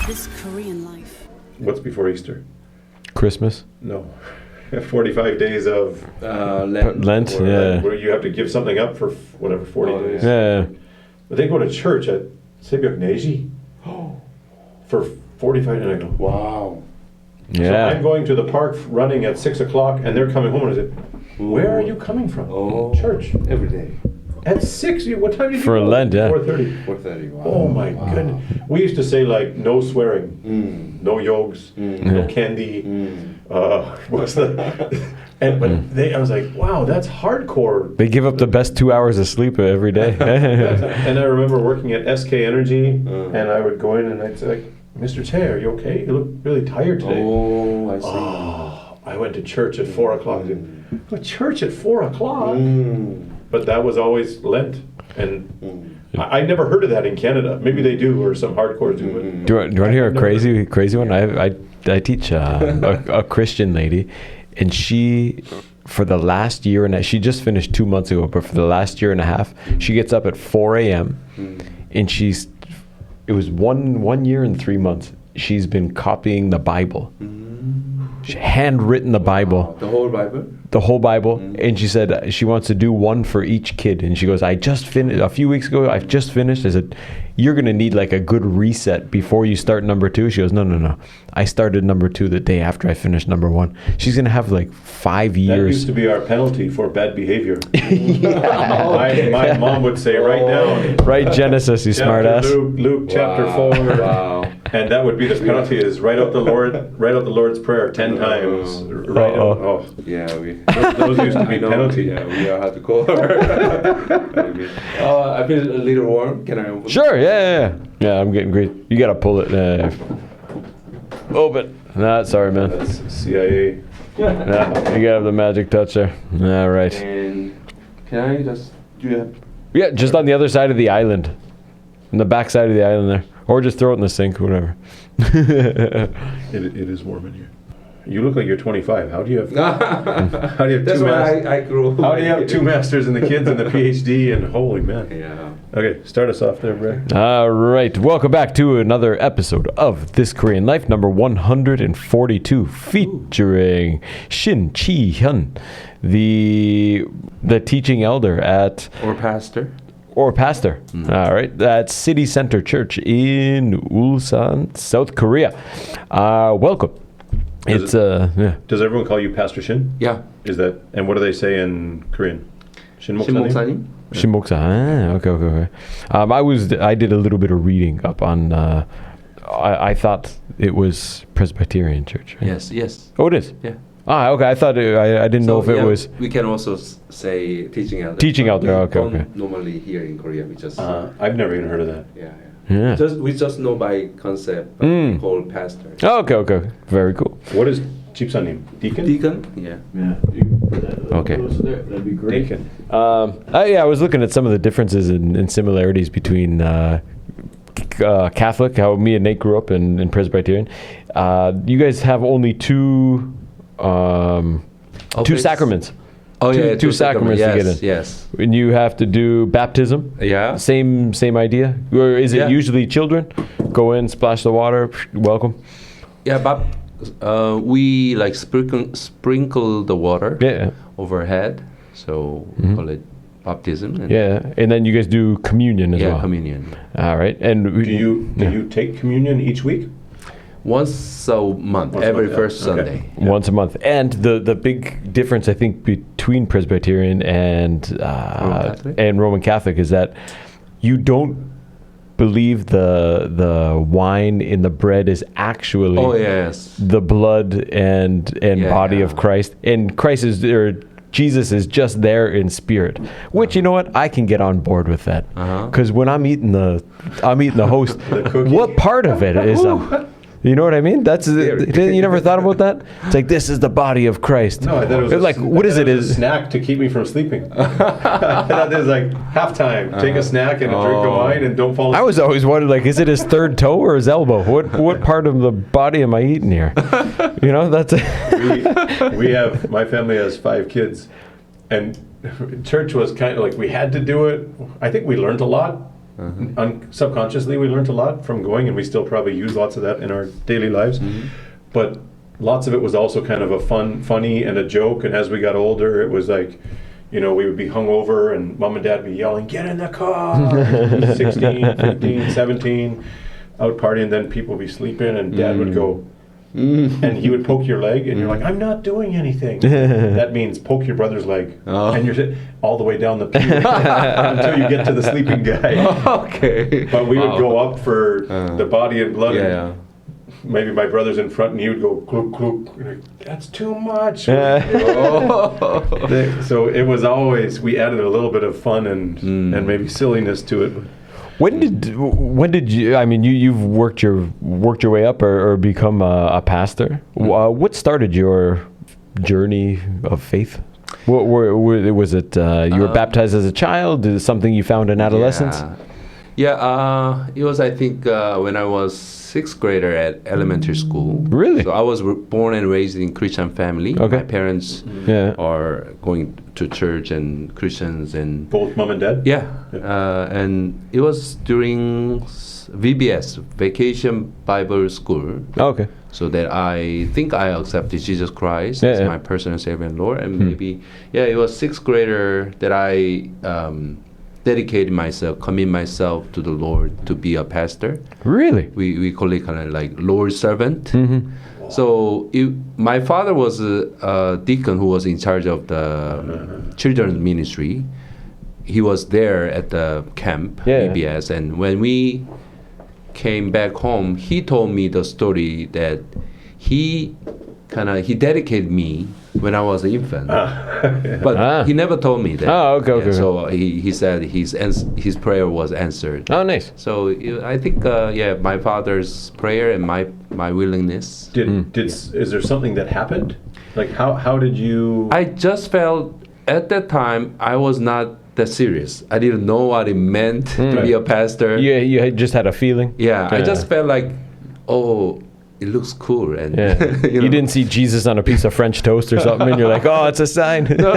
This Korean life. What's before Easter? Christmas? No. 45 days of Lent, where you have to give something up for whatever, 40 days. Yeah. But they go to church at Sebyok Neji for 45 days. And I go, Wow. Yeah. So I'm going to the park running at 6 o'clock and they're coming home and I said, where are you coming from? Oh. Church. Every day. At 6? What time did you For go? Lent, yeah. 4:30. 4:30. Wow. Oh my goodness. We used to say like no swearing, no yogs, no Yeah. candy. What's the but I was like, wow, that's hardcore. They give up the best 2 hours of sleep every day. And I remember working at SK Energy and I would go in and I'd say like, Mr. Che, are you okay? You look really tired today. Oh, I see. Oh, I went to church at 4 o'clock. I said, "Go to church at 4 o'clock? But that was always Lent. And I never heard of that in Canada. Maybe they do, or some hardcore do. But Do you want to hear a crazy one? I teach a Christian lady, and she, for the last year and she just finished 2 months ago, but for the last year and a half, she gets up at 4 a.m. and it was one year and 3 months. She's been copying the Bible. She handwritten the Bible. The whole Bible? The whole Bible. And she said she wants to do one for each kid. And she goes, I just finished, a few weeks ago, I've just finished. I said, you're going to need like a good reset before you start number 2. She goes, no. I started number 2 the day after I finished number 1. She's going to have like 5 years. that used to be our penalty for bad behavior. My mom would say, write down. Right, Genesis, you smart ass. Luke chapter 4. Wow. And that would be the penalty is write out the Lord's Prayer 10 times. Write out, Yeah, those used to be penalty. Yeah, we are hard to call her. I feel a little warm. Can I open? Sure, yeah. Yeah, I'm getting great. You got to pull it. Open. Nah, sorry, man. That's CIA. Nah, you got to have the magic touch there. All right. And can I just, do you have? Yeah, just on the other side of the island. On the back side of the island there. Or just throw it in the sink, whatever. It is warm in here. You look like you're 25. How do you have? How do you have That's two why masters? I grew. How do you have 2 masters and the kids and the PhD and holy man? Yeah. Okay, start us off there, Bray. All right. Welcome back to another episode of This Korean Life, number 142, featuring Shin Chi-hyun, the teaching elder at... Or pastor. Or pastor. All right. At City Center Church in Ulsan, South Korea. Welcome. Does yeah. Does everyone call you Pastor Shin? Yeah. Is that, and what do they say in Korean? Shin Moksanim? Shimoksanim? Shimoksa. Okay. I did a little bit of reading up on. I thought it was Presbyterian church. Right? Yes. Oh, it is. Yeah. Okay. I thought I didn't know if it was We can also say teaching elder. teaching out there. We Okay. don't normally here in Korea. We just I've never even heard of that. yeah. Yeah. We just know by concept. But we call pastor. Okay. Very cool. What is Chipsanim? Deacon? Deacon. Yeah. Yeah. Okay. That'd be great. Deacon. I was looking at some of the differences and similarities between Catholic, how me and Nate grew up, in Presbyterian. You guys have only two sacraments. Oh yeah, two sacraments to get in. Yes. And you have to do baptism. Yeah. Same idea. Or is it usually children go in, splash the water, welcome? Yeah, but we like sprinkle the water overhead, so we call it baptism. And and then you guys do communion as well. Yeah, communion. All right. And Do you take communion each week? Once a month, every first Sunday. Yeah. Once a month. And the big difference, I think, between Presbyterian and Roman Catholic is that you don't believe the wine in the bread is actually the blood and body of Christ. And Jesus is just there in spirit, which you know what, I can get on board with that, because when I'm eating the host, what part of it is you know what I mean? That's you never thought about that? It's like, this is the body of Christ. No, I thought it was like, what is it? Is a snack to keep me from sleeping. I thought it was like halftime. Take a snack and a drink of wine and don't fall asleep. I was always wondering, like, is it his third toe or his elbow? What part of the body am I eating here? You know, that's my family has 5 kids, and church was kind of like, we had to do it. I think we learned a lot, subconsciously we learned a lot from going, and we still probably use lots of that in our daily lives. But lots of it was also kind of a funny and a joke. And as we got older, it was like, we would be hungover and mom and dad would be yelling, "Get in the car!" 16, 15, 17, out partying. Then people would be sleeping and dad would go, and he would poke your leg and you're like, "I'm not doing anything." That means poke your brother's leg. And you're all the way down the pew until you get to the sleeping guy. Okay. But we would go up for the body and blood. And maybe my brother's in front and he would go clook, clook. Like, that's too much. So it was always, we added a little bit of fun and maybe silliness to it. When did you? I mean, you've worked your way up or become a pastor. What started your journey of faith? What was it? You were baptized as a child? Is it something you found in adolescence? Yeah, it was, I think, when I was 6th grader at elementary school. Really? So I was born and raised in Christian family. Okay. My parents are going to church and Christians and both mom and dad. Yeah. And it was during VBS, Vacation Bible School. Okay. So that I think I accepted Jesus Christ as my personal Savior and Lord, and maybe it was 6th grader that I dedicated myself, commit myself to the Lord to be a pastor. Really? We call it kind of like Lord's servant. So my father was a deacon who was in charge of the children's ministry. He was there at the camp, VBS, and when we came back home, he told me the story that he dedicated me when I was an infant, but he never told me that. Oh, okay. So he said his prayer was answered. Oh, nice. So I think my father's prayer and my willingness. Is there something that happened? Like how did you? I just felt at that time I was not that serious. I didn't know what it meant to be a pastor. Yeah, you just had a feeling. Yeah, I just felt like, it looks cool, and you didn't see Jesus on a piece of French toast or something, and you're like, "Oh, it's a sign." No.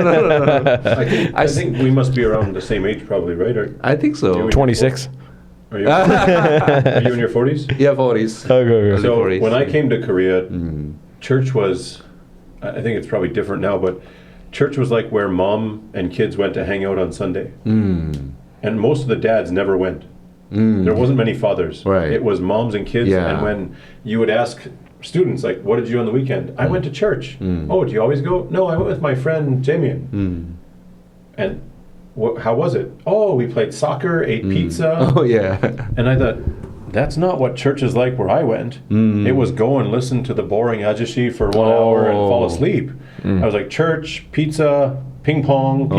I think we must be around the same age, probably, right? I think so. 26. Are you in your 40s? Yeah, 40s. Okay. So 40s. When I came to Korea, church was, I think it's probably different now, but church was like where mom and kids went to hang out on Sunday, and most of the dads never went. There wasn't many fathers. Right. It was moms and kids. Yeah. And when you would ask students, like, what did you do on the weekend? I went to church. Oh, do you always go? No, I went with my friend Damien. And how was it? Oh, we played soccer, ate pizza. Oh, yeah. And I thought, that's not what church is like where I went. It was go and listen to the boring ajashi for 1 hour and fall asleep. I was like, church, pizza, ping pong,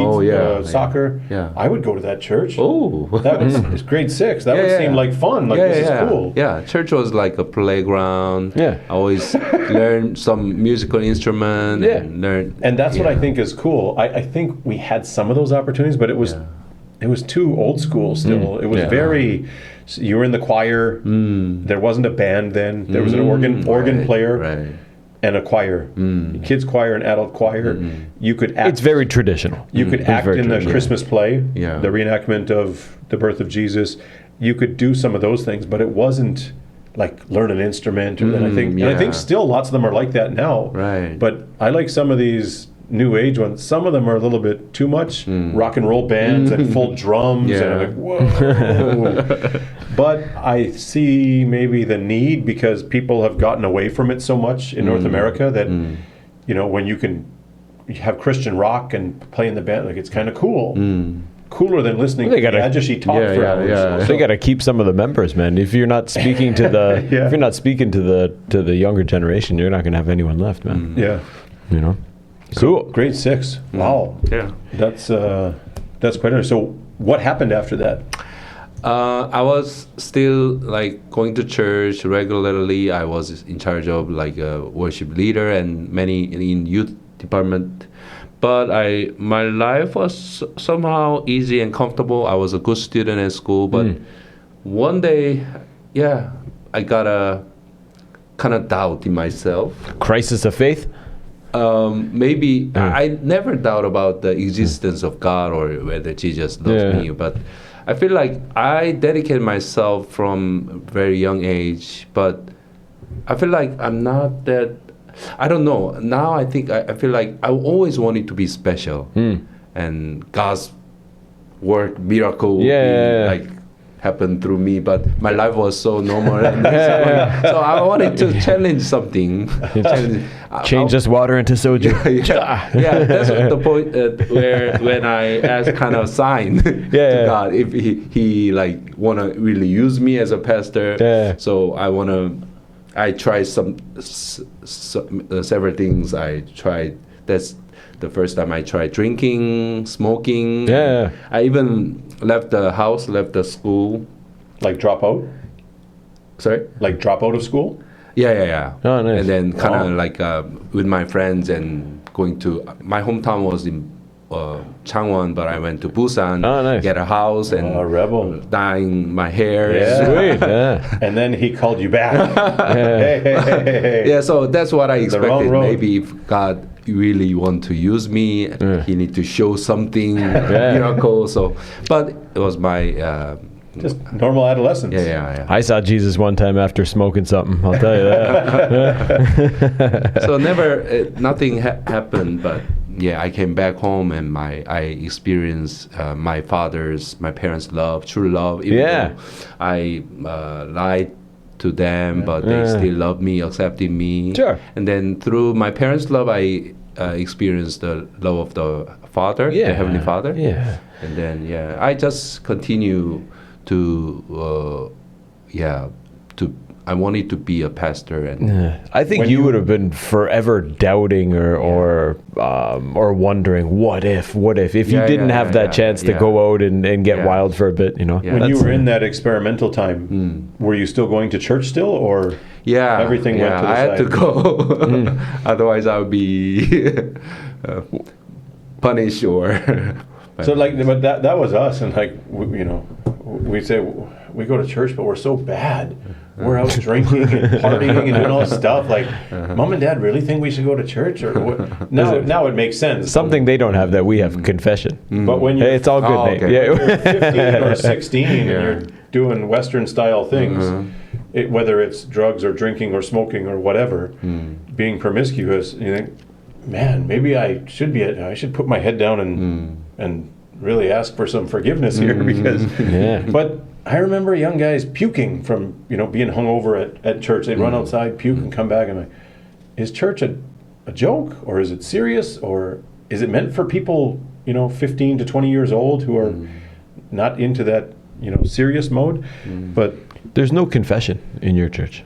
soccer. Yeah. I would go to that church. Oh. That was it's grade 6. That would seem like fun. Like this is cool. Yeah, church was like a playground. Yeah. I always learned some musical instrument. And that's what I think is cool. I think we had some of those opportunities, but it was too old school still. It was very. You were in the choir. There wasn't a band then. There was an organ player. Right. And a choir, kids choir and adult choir. You could act. It's very traditional. You could act in the Christmas play, Yeah. the reenactment of the birth of Jesus. You could do some of those things, but it wasn't like learn an instrument. And I think still lots of them are like that now. Right. But I like some of these new age ones. Some of them are a little bit too much. Rock and roll bands and full drums. And I'm like, whoa. But I see maybe the need because people have gotten away from it so much in North America that, when you can have Christian rock and play in the band, like it's kind of cool. Cooler than listening to Ajashi talk for hours. Yeah. They got to keep some of the members, man. If you're not speaking to the if you're not speaking to the younger generation, you're not going to have anyone left, man. Yeah. Cool. Grade 6. Wow. Yeah. That's quite nice. So what happened after that? I was still like going to church regularly. I was in charge of like a worship leader and many in youth department. But my life was somehow easy and comfortable. I was a good student at school. But one day, I got a kind of doubt in myself. Crisis of faith? Maybe I never doubt about the existence of God or whether Jesus loves me, but I feel like I dedicated myself from a very young age, but I feel like I'm not that. I don't know. Now I think I feel like I always wanted to be special, and God's work miracle like happened through me. But my life was so normal, and so I wanted to challenge something. Change this water into soju. Yeah, that's the point where when I asked kind of sign to God if he like wanna really use me as a pastor. So I tried several things. I tried. That's the first time I tried drinking, smoking. I even left the house, left the school. Like drop out? Sorry? Like drop out of school? Yeah. Oh, nice. And then kind of like with my friends and going to my hometown was in Changwon, but I went to Busan, get a house and rebel. dyeing my hair. Sweet. And then he called you back. Hey. Yeah, so that's what I expected. road. Maybe if God really want to use me, he need to show something miracle. So, but it was my just normal adolescence. Yeah. I saw Jesus one time after smoking something. I'll tell you that. So nothing happened, but yeah, I came back home and I experienced my parents' love, true love. Even though I lied to them, but they still love me, accepted me. Sure. And then through my parents' love, I experienced the love of the Father, the Heavenly Father. Yeah. And then I just continue to I wanted to be a pastor, and I think you would have been forever doubting or wondering what if you didn't have that chance to go out and get wild for a bit, you know. Yeah. When you were in that experimental time, were you still going to church still, or everything went to the I side? had to go, otherwise I would be punished or. So but that was us, and we say we go to church, but we're so bad. We're out drinking and partying and doing all this stuff. Like, Mom and Dad really think we should go to church, or what? Now it makes sense. Something they don't have that we have: confession. But when you're, it's all good, Nate. when you're 15 or 16 and you're doing Western style things, whether it's drugs or drinking or smoking or whatever, being promiscuous, you think, man, maybe I should put my head down and really ask for some forgiveness here, because. But I remember young guys puking from being hungover at church. They'd run outside, puke, and come back. And like, is church a joke, or is it serious, or is it meant for people 15 to 20 years old who are not into that serious mode? But there's no confession in your church.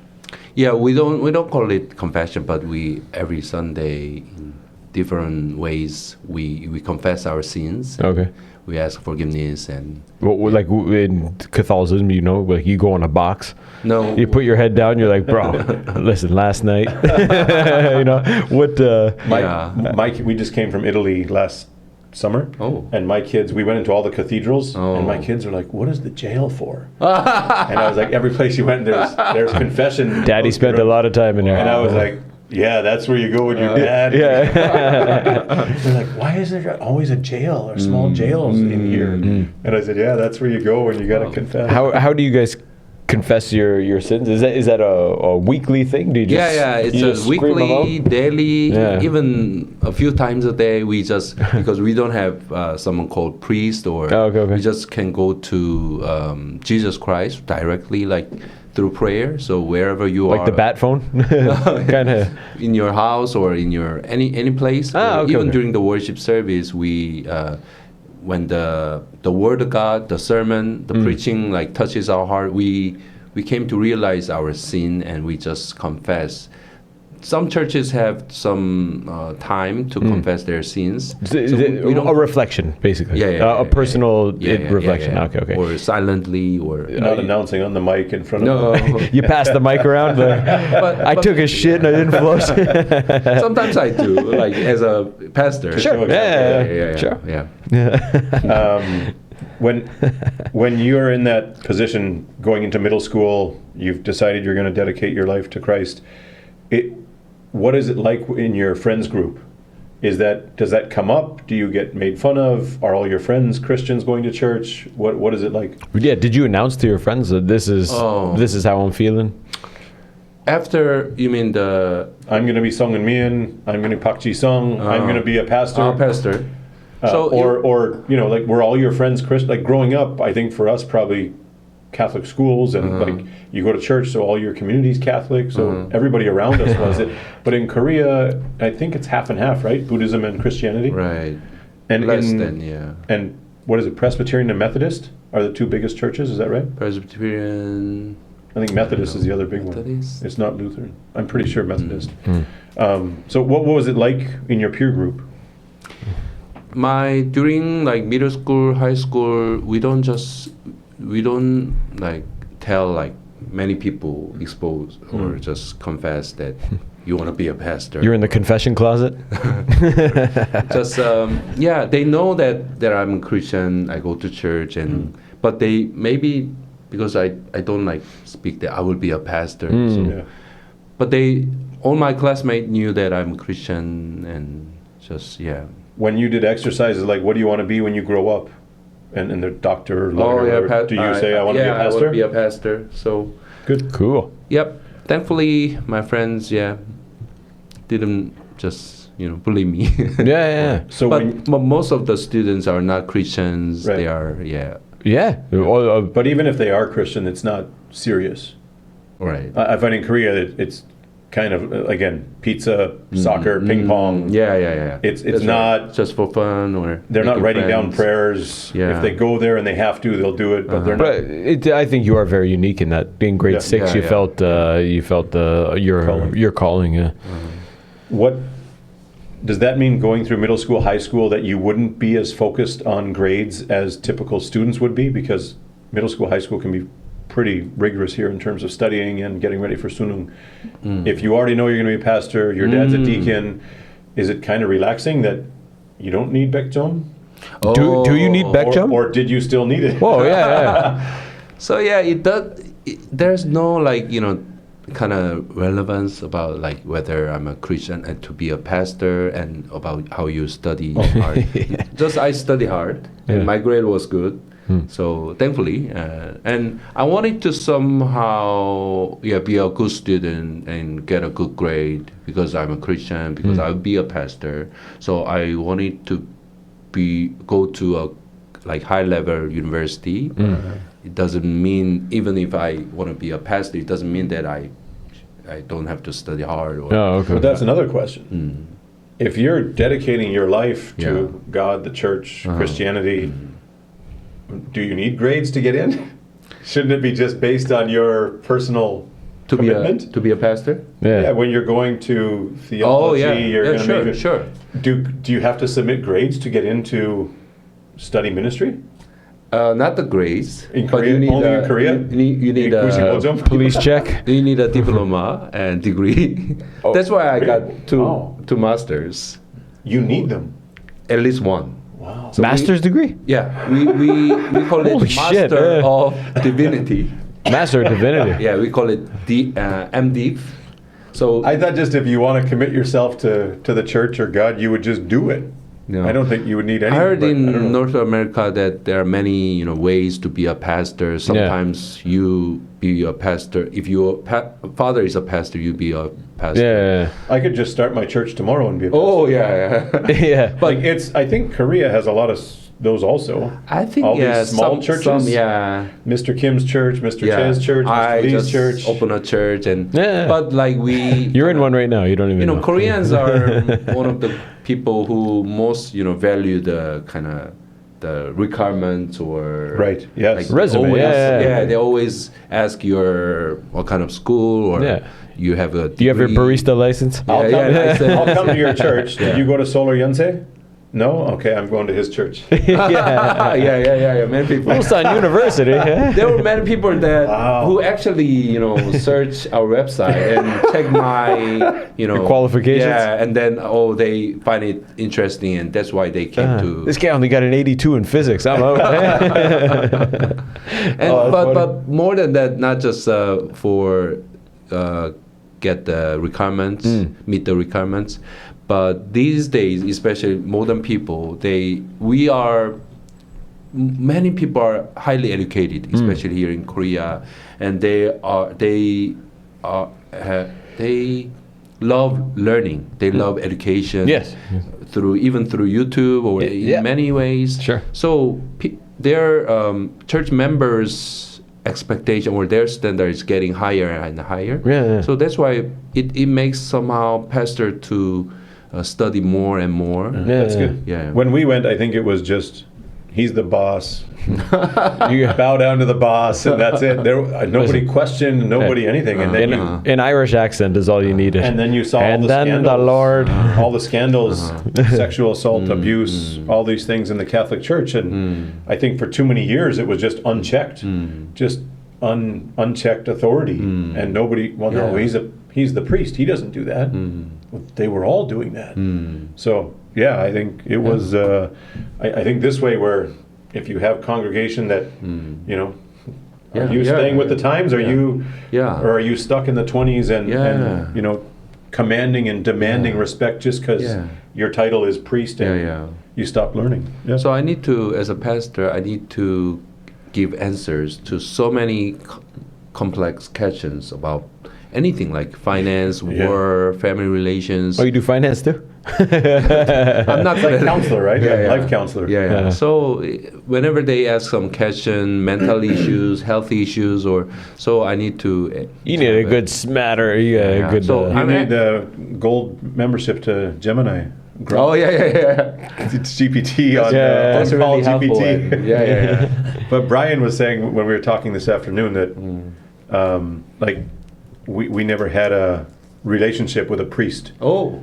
Yeah, we don't call it confession, but we every Sunday in different ways we confess our sins. Okay. We ask forgiveness and. Well, like in Catholicism, like you go in a box. No. You put your head down. You're like, bro, listen, last night. What? We just came from Italy last summer. Oh. And my kids, we went into all the cathedrals, and my kids were like, "What is the jail for?" And I was like, "Every place you went, there's confession." Daddy spent a lot of time in there. And I was like, yeah, that's where you go with your dad. They're like, why is there always a jail or small jails in here? And I said, yeah, that's where you go when you got to confess. How do you guys confess your sins? Is that a weekly thing? Do you just it's a weekly, daily, even a few times a day. We just because we don't have someone called priest or we just can go to Jesus Christ directly, like through prayer. So wherever you are, like the bat phone, kind of in your house or in your any place. Even during the worship service, we when the word of God, the sermon, the preaching like touches our heart, we came to realize our sin and we just confess. Some churches have some time to confess their sins. We don't, a reflection, basically. A personal reflection. Okay. Or silently, or not announcing on the mic in front of them. You pass the mic around. I took a shit and I didn't flush. Sometimes I do, like as a pastor. Sure. When you're in that position, going into middle school, you've decided you're going to dedicate your life to Christ. What is it like in your friends group? does that come up? Do you get made fun of? Are all your friends Christians going to church? What is it like? Yeah, did you announce to your friends that this is how I'm feeling? After, you mean the... I'm going to be Songin I'm going to Pakji Song. I'm going to be a pastor. Pastor. Or you know, like, were all your friends Christian? Like, growing up, I think for us, probably Catholic schools, and like, you go to church, so all your community's Catholic, so everybody around us was it. But in Korea, I think it's half and half, right? Buddhism and Christianity. Right. And Less than, yeah. And what is it? Presbyterian and Methodist are the two biggest churches. Is that right? Presbyterian... I think Methodist is the other big Methodist? one. It's not Lutheran. I'm pretty sure Methodist. So what was it like in your peer group? During like middle school, high school, we don't like tell like many people expose or just confess that you want to be a pastor. You're in the confession closet? Just they know that I'm a Christian. I go to church, and but they maybe because I don't like speak that I will be a pastor. But all my classmates knew that I'm a Christian, and just When you did exercises, like, what do you want to be when you grow up? And the doctor, lawyer, do you say I want to be a pastor? I want to be a pastor. So good, cool. Yep. Thankfully, my friends, didn't just bully me. So, but most of the students are not Christians. Right. They are, But even if they are Christian, it's not serious. Right. I find in Korea it's kind of, again, pizza, soccer, ping pong. It's That's not right. Just for fun, or they're not writing friends. down prayers. Yeah. If they go there and they have to, they'll do it. But they're not. But I think you are very unique in that. In grade 6, you felt your calling. Yeah. What does that mean, going through middle school, high school, that you wouldn't be as focused on grades as typical students would be? Because middle school, high school can be pretty rigorous here in terms of studying and getting ready for sunung. If you already know you're going to be a pastor, your dad's a deacon, is it kind of relaxing that you don't need Baekjeom? Do you need Baekjeom? Or did you still need it? Oh, yeah. So it does. There's no kind of relevance about like whether I'm a Christian and to be a pastor, and about how you study hard. Just I study hard, and my grade was good. So thankfully, and I wanted to somehow be a good student and get a good grade because I'm a Christian, because I would be a pastor. So I wanted to go to a like high level university. It doesn't mean, even if I want to be a pastor, it doesn't mean that I don't have to study hard. But that's another question. If you're dedicating your life to God, the church, Christianity, do you need grades to get in? Shouldn't it be just based on your personal commitment? To be a pastor? Yeah, when you're going to theology, you're going to major. Sure. Do you have to submit grades to get into study ministry? Not the grades. In Korea? Only in Korea? You need a police check. You need a diploma and degree. That's why I got two masters. You need them? At least one. Wow. So master's degree? Yeah, we call it Master of Divinity. Master of Divinity. Yeah, we call it MDiv. So I thought just if you want to commit yourself to the church or God, you would just do it. No. I don't think you would need any. I heard in North America that there are many ways to be a pastor. Sometimes you be a pastor. If your father is a pastor, you be a pastor. Yeah. I could just start my church tomorrow and be a pastor. Oh yeah. Yeah. But I think Korea has a lot of those also. I think all these small churches. Mr. Kim's church, Mr. Che's church, Mr. Lee's church. Open a church but like you're in one right now. You don't even know. Koreans are one of the people who most value the kind of the requirements or like resume. They always ask what kind of school or you have a degree. Do you have your barista license? I'll come to your church. Did you go to Solar Yonsei? No? Okay, I'm going to his church. Yeah. Many people. Ulsan University. There were many people that who actually, search our website and check my, your qualifications. Yeah, and then they find it interesting, and that's why they came to. This guy only got an 82 in physics. I'm out. But more than that, not just for get the requirements, meet the requirements. But these days, especially modern people, many people are highly educated, especially here in Korea, and they love learning. They love education. Yes. Even through YouTube or in many ways. Sure. So their church members' expectation or their standard is getting higher and higher. Yeah. So that's why it makes somehow pastor to study more and more. That's good. Yeah. When we went, I think it was just he's the boss. You bow down to the boss, and that's it. Nobody questioned, nobody anything, and then an Irish accent is all you needed. and then you saw and all the then scandals, the Lord, all the scandals, sexual assault, abuse, all these things in the Catholic Church, and I think for too many years it was just unchecked, just unchecked authority, and nobody. Well, no, he's the priest. He doesn't do that. Well, they were all doing that. So yeah, I think it was. I think this way where. If you have congregation that, are you staying with the times? Are you, or are you stuck in the 20s and commanding and demanding respect just because your title is priest and you stop learning? Yeah. So as a pastor, I need to give answers to so many complex questions about anything like finance, war, family relations. Oh, you do finance too? I'm not like counselor, right? Life counselor. Yeah. So whenever they ask some question, mental issues, health issues, so I need to. You need a good smatter. A good. So you need the gold membership to Gemini. Oh yeah. It's GPT on that's call really helpful. GPT. Yeah. But Brian was saying when we were talking this afternoon that we never had a relationship with a priest. Oh.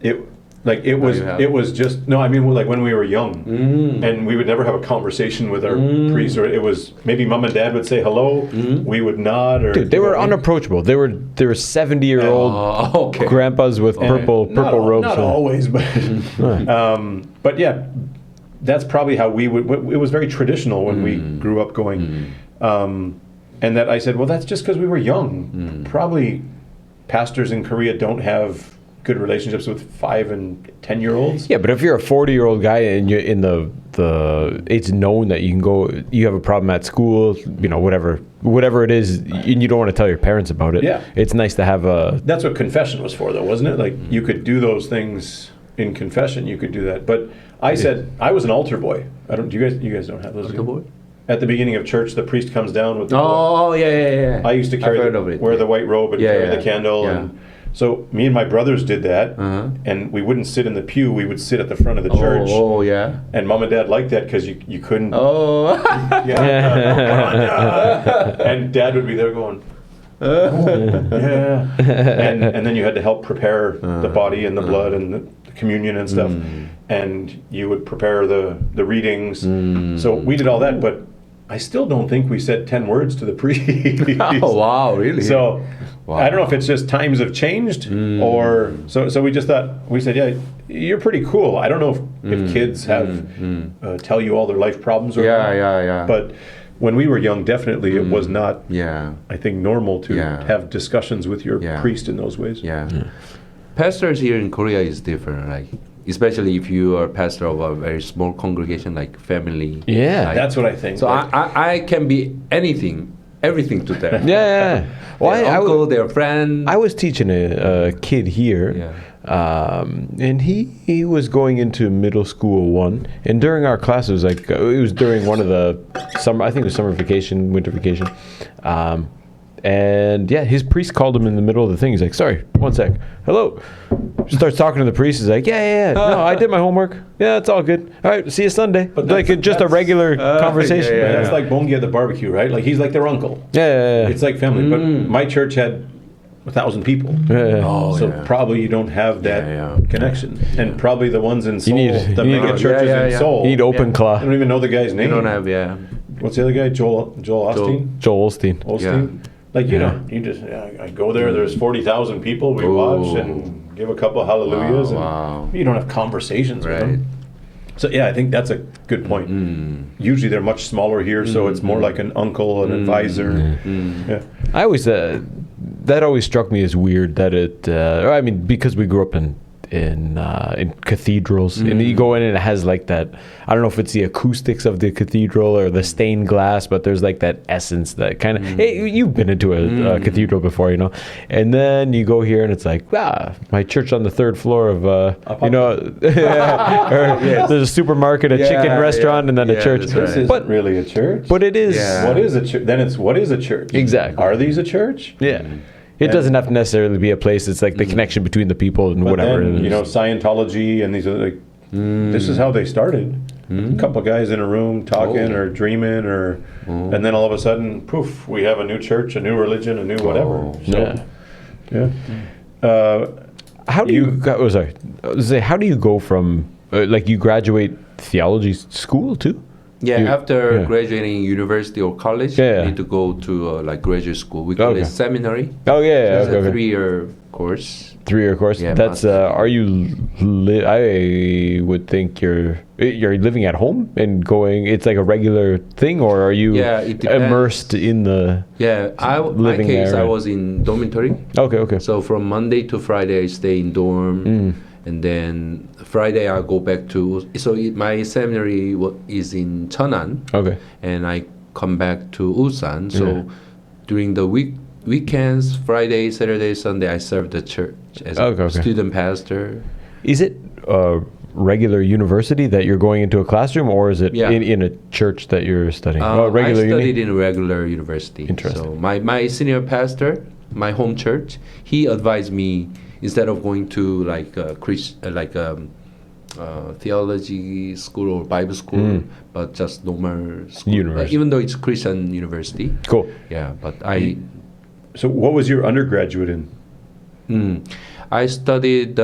It was just no. I mean, like when we were young, and we would never have a conversation with our priest, or it was maybe mom and dad would say hello, we would nod, or dude, they were unapproachable. They were 70-year-old grandpas with purple robes. Not always, but yeah, that's probably how we would. It was very traditional when we grew up going, and that I said, well, that's just because we were young. Probably pastors in Korea don't have good relationships with 5 and 10-year-olds. Yeah, but if you're a 40-year-old guy and you're in the it's known that you can go, you have a problem at school, whatever it is, and you don't want to tell your parents about it. Yeah, it's nice to have a. That's what confession was for, though, wasn't it? Like you could do those things in confession. You could do that, but I said I was an altar boy. I don't. You guys don't have those. Altar boy. At the beginning of church, the priest comes down with the yeah. I used to wear the white robe and carry the candle and. So me and my brothers did that, and we wouldn't sit in the pew. We would sit at the front of the church. Oh, yeah. And mom and dad liked that because you couldn't. Oh. And dad would be there going, yeah. And then you had to help prepare the body and the blood and the communion and stuff. And you would prepare the readings. So we did all that, but I still don't think we said 10 words to the priest. Oh, wow, really? So I don't know if it's just times have changed or so we just thought, we said, yeah, you're pretty cool. I don't know if kids have tell you all their life problems or not. Yeah. But when we were young, definitely it was not, I think, normal to have discussions with your priest in those ways. Pastors here in Korea is different, like especially if you are pastor of a very small congregation like family. Yeah, that's what I think. So I can be everything to them. Yeah. Well, their uncle, their friend. I was teaching a kid here, and he was going into middle school 1, and during our class, it was during one of the summer, I think it was summer vacation, winter vacation, and his priest called him in the middle of the thing. He's like, sorry, one sec. Hello. Starts talking to the priest. He's like, yeah. No, I did my homework. Yeah, it's all good. All right, see you Sunday. But just a regular conversation. That's like Bongi at the barbecue, right? Like he's like their uncle. Yeah. It's like family. But my church had 1,000 people. Probably you don't have that connection. And probably the ones in Seoul, the mega churches in Seoul. You need open claw. I don't even know the guy's name. You don't have, What's the other guy? Joel Osteen? Joel Osteen. Osteen? Like, you just, I go there, there's 40,000 people, we watch and give a couple of hallelujahs. And you don't have conversations with them. So, I think that's a good point. Usually they're much smaller here, so it's more like an uncle, an advisor. I always, that always struck me as weird that because we grew up in in cathedrals, and you go in and it has like that. I don't know if it's the acoustics of the cathedral or the stained glass, but there's like that essence that kind of. Hey, you've been into a cathedral before, you know, and then you go here and it's like, my church on the third floor of you know, or there's a supermarket, a chicken restaurant, and then a church. that's right. This isn't really a church. But it is. Yeah. What is a church? Then it's what is a church? Exactly. Are these a church? Yeah. It doesn't have to necessarily be a place. It's like the connection between the people and But whatever. then, you know, Scientology and these are like, this is how they started. A couple of guys in a room talking or dreaming, and then all of a sudden, poof, we have a new church, a new religion, a new whatever. So, How do you? Sorry, I was gonna say, how do you go from like you graduate theology school too? Yeah, after graduating university or college, Yeah. you need to go to like graduate school. We call it seminary. Oh yeah, It's okay. a 3-year course. 3-year course. Yeah, That's are you? I would think you're living at home and going. It's like a regular thing, or are you Yeah, it depends. immersed in the? Yeah, my Living case, there. I was in dormitory. Okay. So from Monday to Friday, I stay in dorm, and then Friday I go back to. So my seminary is in Cheonan, Okay. and I come back to Ulsan. So during the weekends, Friday, Saturday, Sunday, I serve the church as a student pastor. Is it a regular university that you're going into a classroom, or is it in a church that you're studying? Regular I studied uni? in a regular university. Interesting. So my senior pastor, my home church, he advised me instead of going to like theology school or Bible school, but just normal school, University. even though it's Christian university. Cool. Yeah, but I. So what was your undergraduate in? I studied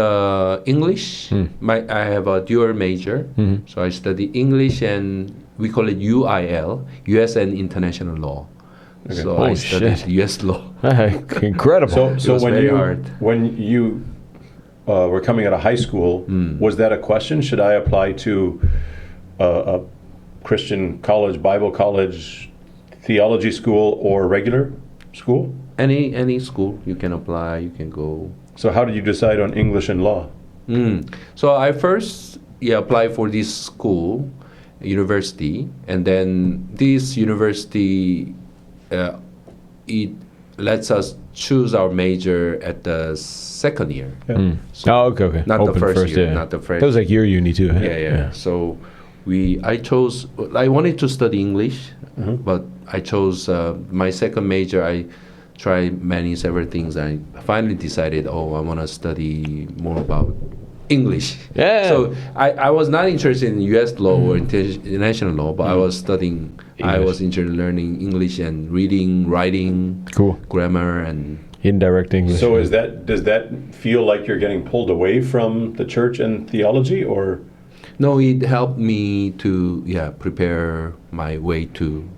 English. I have a dual major, so I study English and we call it UIL, U.S. and International Law. Okay. So Oh, I studied shit. U.S. law. Incredible. So was when very you hard. when you were coming out of high school, was that a question? Should I apply to a Christian college, Bible college, theology school, or regular school? Any school you can apply, you can go. So how did you decide on English and law? So I first applied for this school, university, and then this university it lets us choose our major at the second year. Oh, okay. Not Open the first year, yeah. not the first. That was like your uni too. Huh? Yeah. So I wanted to study English, but I chose my second major. I tried several things. I finally decided, I want to study more about English. Yeah. So I was not interested in U.S. law or international law, but I was studying. I was interested in learning English and reading, writing, grammar, and indirect English. So does that feel like you're getting pulled away from the church and theology, or? No, it helped me to prepare my way to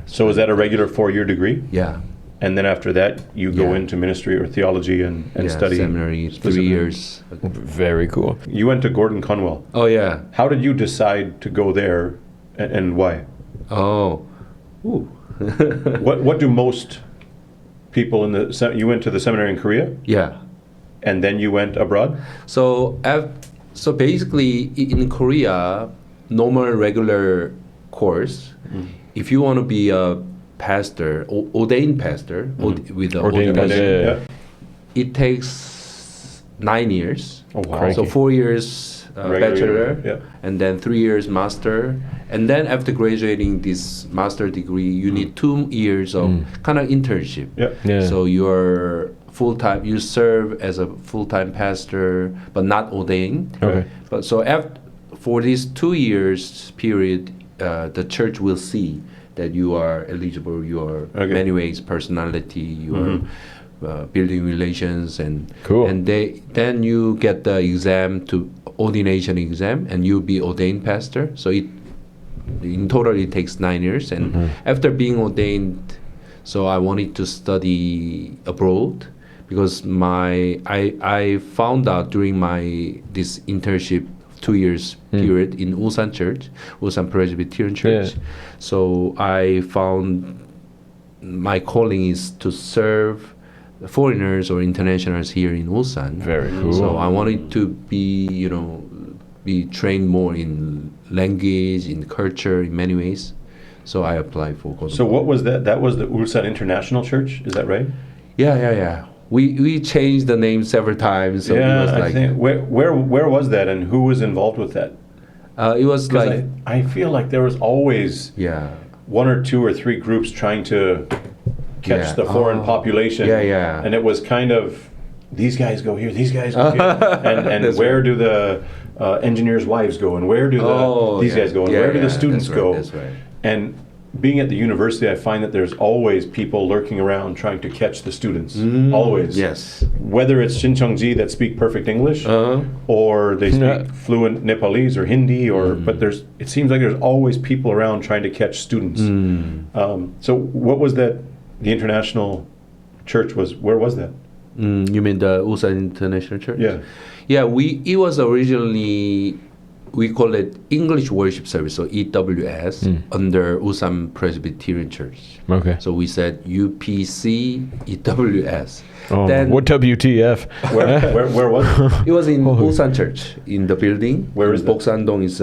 So is that a regular 4-year degree? Yeah. And then after that, you go into ministry or theology and study seminary 3 years. Very cool. You went to Gordon Conwell. Oh yeah. How did you decide to go there, and why? Oh. Ooh. What do most people you went to the seminary in Korea, Yeah. and then you went abroad? So basically in Korea, normal regular course, if you want to be a pastor, ordained pastor, with the Ordained ordination, pastor, it takes 9 years. Oh wow! So 4 years Regular, bachelor, and then 3 years master, and then after graduating this master degree, you need 2 years of kind of internship. Yeah. So you're full-time. You serve as a full-time pastor, but not ordained. Okay. But so for this 2 years period, the church will see that you are eligible. You are many ways personality. You are. Building relations and then you get the exam to ordination exam and you'll be ordained pastor. So in total it takes 9 years, and after being ordained, so I wanted to study abroad because I found out during this internship 2 years period in Ulsan Church, Ulsan Presbyterian Church. So I found my calling is to serve foreigners or internationals here in Ulsan. Very cool. So I wanted to be trained more in language, in culture, in many ways. So I applied for Golden So what was that? That was the Ulsan International Church, is that right? Yeah. We changed the name several times. So it was I like, think, where was that and who was involved with that? it was 'Cause like, I feel like there was always yeah. one or two or three groups trying to catch Yeah. the foreign population. Yeah. And it was kind of, these guys go here, these guys go here. And That's where right. do the engineers' wives go? And where do these guys go? And where do the students that's right, go? That's right. And being at the university, I find that there's always people lurking around trying to catch the students. Always. Yes. Whether it's Shincheongji that speak perfect English, Uh-huh. or they speak Yeah. fluent Nepalese or Hindi, or but it seems like there's always people around trying to catch students. So what was that? The international church was, where was that? You mean the Ulsan International Church? Yeah. Yeah, it was originally, we call it English Worship Service, so EWS, under Ulsan Presbyterian Church. Okay. So we said UPC EWS. Oh, Then what WTF? Where was it? it was in Ulsan Church, in the building. Where is that? Boksan-dong is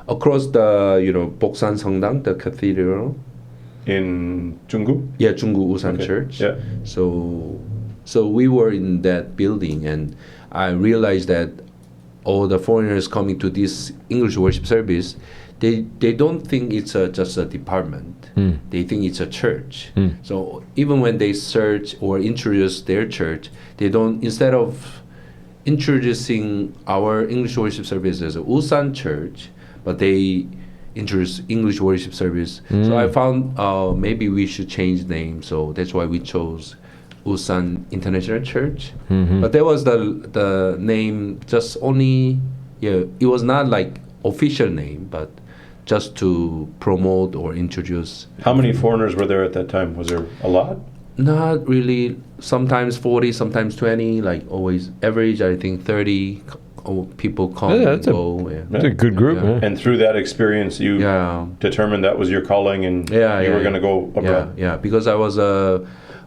across the, Boksan Seongdang, the cathedral. In Junggu? Yeah, Junggu Ulsan Okay. Church. Yeah. So we were in that building, and I realized that all the foreigners coming to this English worship service, they don't think it's just a department. They think it's a church. So even when they search or introduce their church, they don't, instead of introducing our English worship service as a Ulsan church, but they introduce English worship service. So I found maybe we should change the name. So that's why we chose Ulsan International Church. But that was the name, just only, it was not like official name, but just to promote or introduce. How many foreigners were there at that time? Was there a lot? Not really. Sometimes 40, sometimes 20. Like always, average I think 30 people come Yeah, and that's a- go. It's a good group. Yeah. Yeah. And through that experience, you Yeah. determined that was your calling, and you were going to go abroad. Yeah, because I was a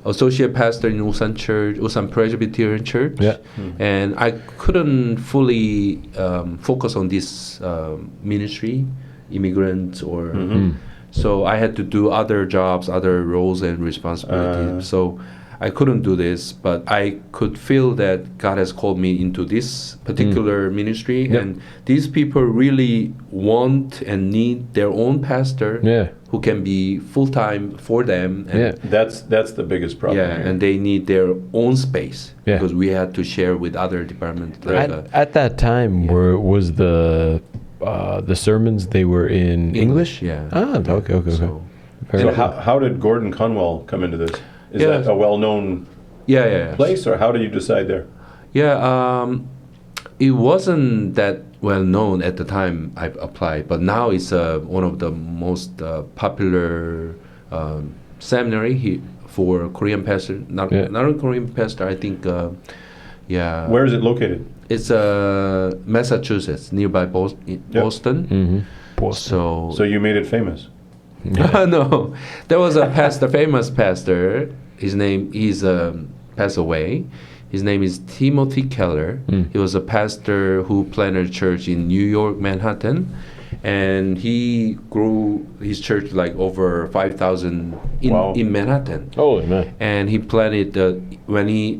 associate pastor in Ulsan Church, Ulsan Presbyterian Church, Yeah. and I couldn't fully focus on this ministry, immigrants or. So I had to do other jobs, other roles and responsibilities. So I couldn't do this, but I could feel that God has called me into this particular ministry, Yep. and these people really want and need their own pastor Yeah. who can be full time for them. And Yeah. That's the biggest problem. yeah, here. and they need their own space Yeah. because we had to share with other departments. Like, At that time, was the sermons, they were in English? yeah. Ah, okay. So, Fair So enough. how did Gordon Conwell come into this? Is Yeah. that a well-known yeah. place, or how did you decide there? Yeah, it wasn't that well known at the time I applied, but now it's one of the most popular seminary here for Korean pastor. Not a Korean pastor, I think. Yeah. Where is it located? It's Massachusetts, nearby Boston. Boston. So you made it famous. No, there was a famous pastor. His name passed away. His name is Timothy Keller. He was a pastor who planted a church in New York, Manhattan, and he grew his church like over 5,000 in Manhattan. Holy man! And he planted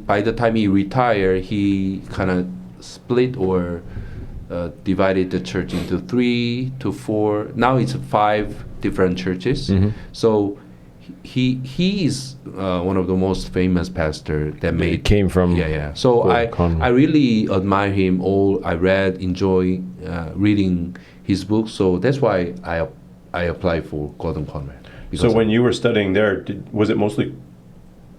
by the time he retired, he kind of split or divided the church into 3 to 4. Now it's 5 different churches. So he is one of the most famous pastor that It came from So Conwell. I really admire him. I enjoy reading his books. So that's why I applied for Gordon Conwell. So when you were studying there, was it mostly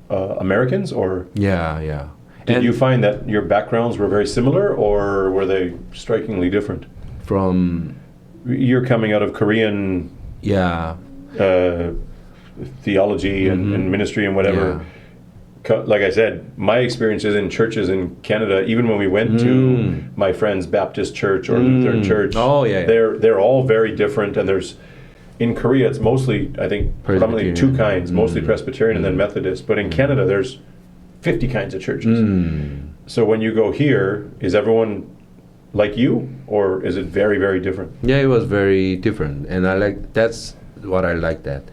Americans, or yeah. did you find that your backgrounds were very similar, or were they strikingly different? From You're coming out of Korean theology and ministry and whatever. Like I said, my experiences in churches in Canada, even when we went to my friend's Baptist church or Lutheran church, they're all very different. And in Korea, it's mostly, I think, predominantly 2 kinds, mostly Presbyterian and then Methodist. But in Canada, there's 50 kinds of churches. So when you go here, is everyone like you, or is it very, very different? Yeah, it was very different, and that's what I like that.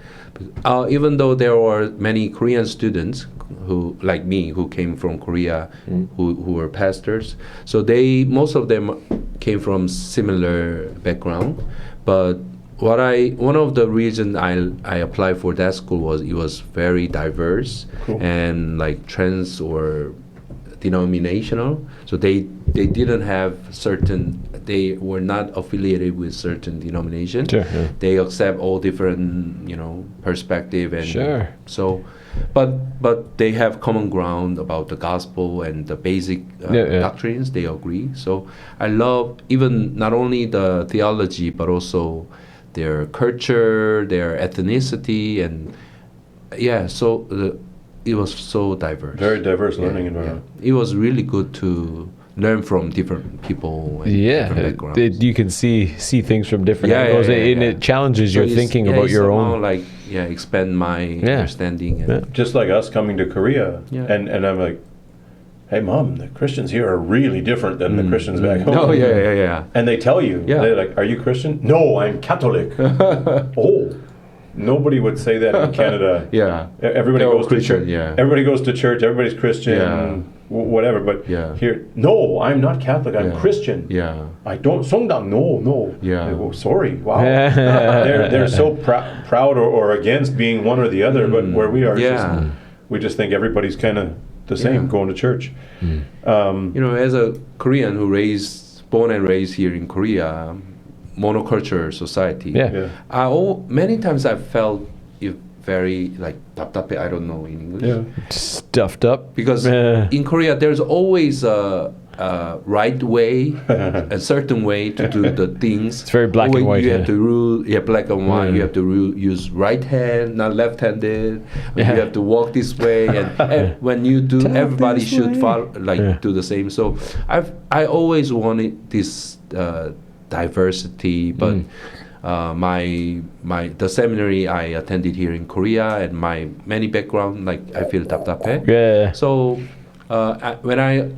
Even though there were many Korean students who, like me, who came from Korea, who were pastors, so most of them came from similar background. But one of the reasons I applied for that school was it was very diverse. Cool. And like trans or denominational, so they didn't have they were not affiliated with certain denomination. Sure, yeah. They accept all different perspective, and Sure. so but they have common ground about the gospel and the basic doctrines. They agree. So I love even not only the theology but also their culture, their ethnicity, and so it was so diverse. Very diverse learning environment. It was really good to learn from different people and different backgrounds. You can see things from different angles, and it challenges your thinking about your own. Expand my understanding. And Just like us coming to Korea, and I'm like, hey, Mom, the Christians here are really different than the Christians back home. Oh, yeah. And they tell you, they're like, are you Christian? No, I'm Catholic. Oh. Nobody would say that in Canada. Everybody goes to church. Everybody goes to church. Everybody's Christian. Whatever. But here, no, I'm not Catholic. I'm Christian. I don't 성당. No. Oh, sorry. Wow. they're so proud or against being one or the other. But where we are, we just think everybody's kind of the same, going to church. As a Korean who born and raised here in Korea, monoculture society. Many times I felt it very 답답해. I don't know in English. Stuffed up. Because in Korea there's always a right way, a certain way to do the things. It's very black and white. You have to rule. Black and white. You have to use right hand, not left-handed. You have to walk this way, and when you do, everybody should follow do the same. So I always wanted this diversity, but the seminary I attended here in Korea and my many background, I feel 답답해. So when I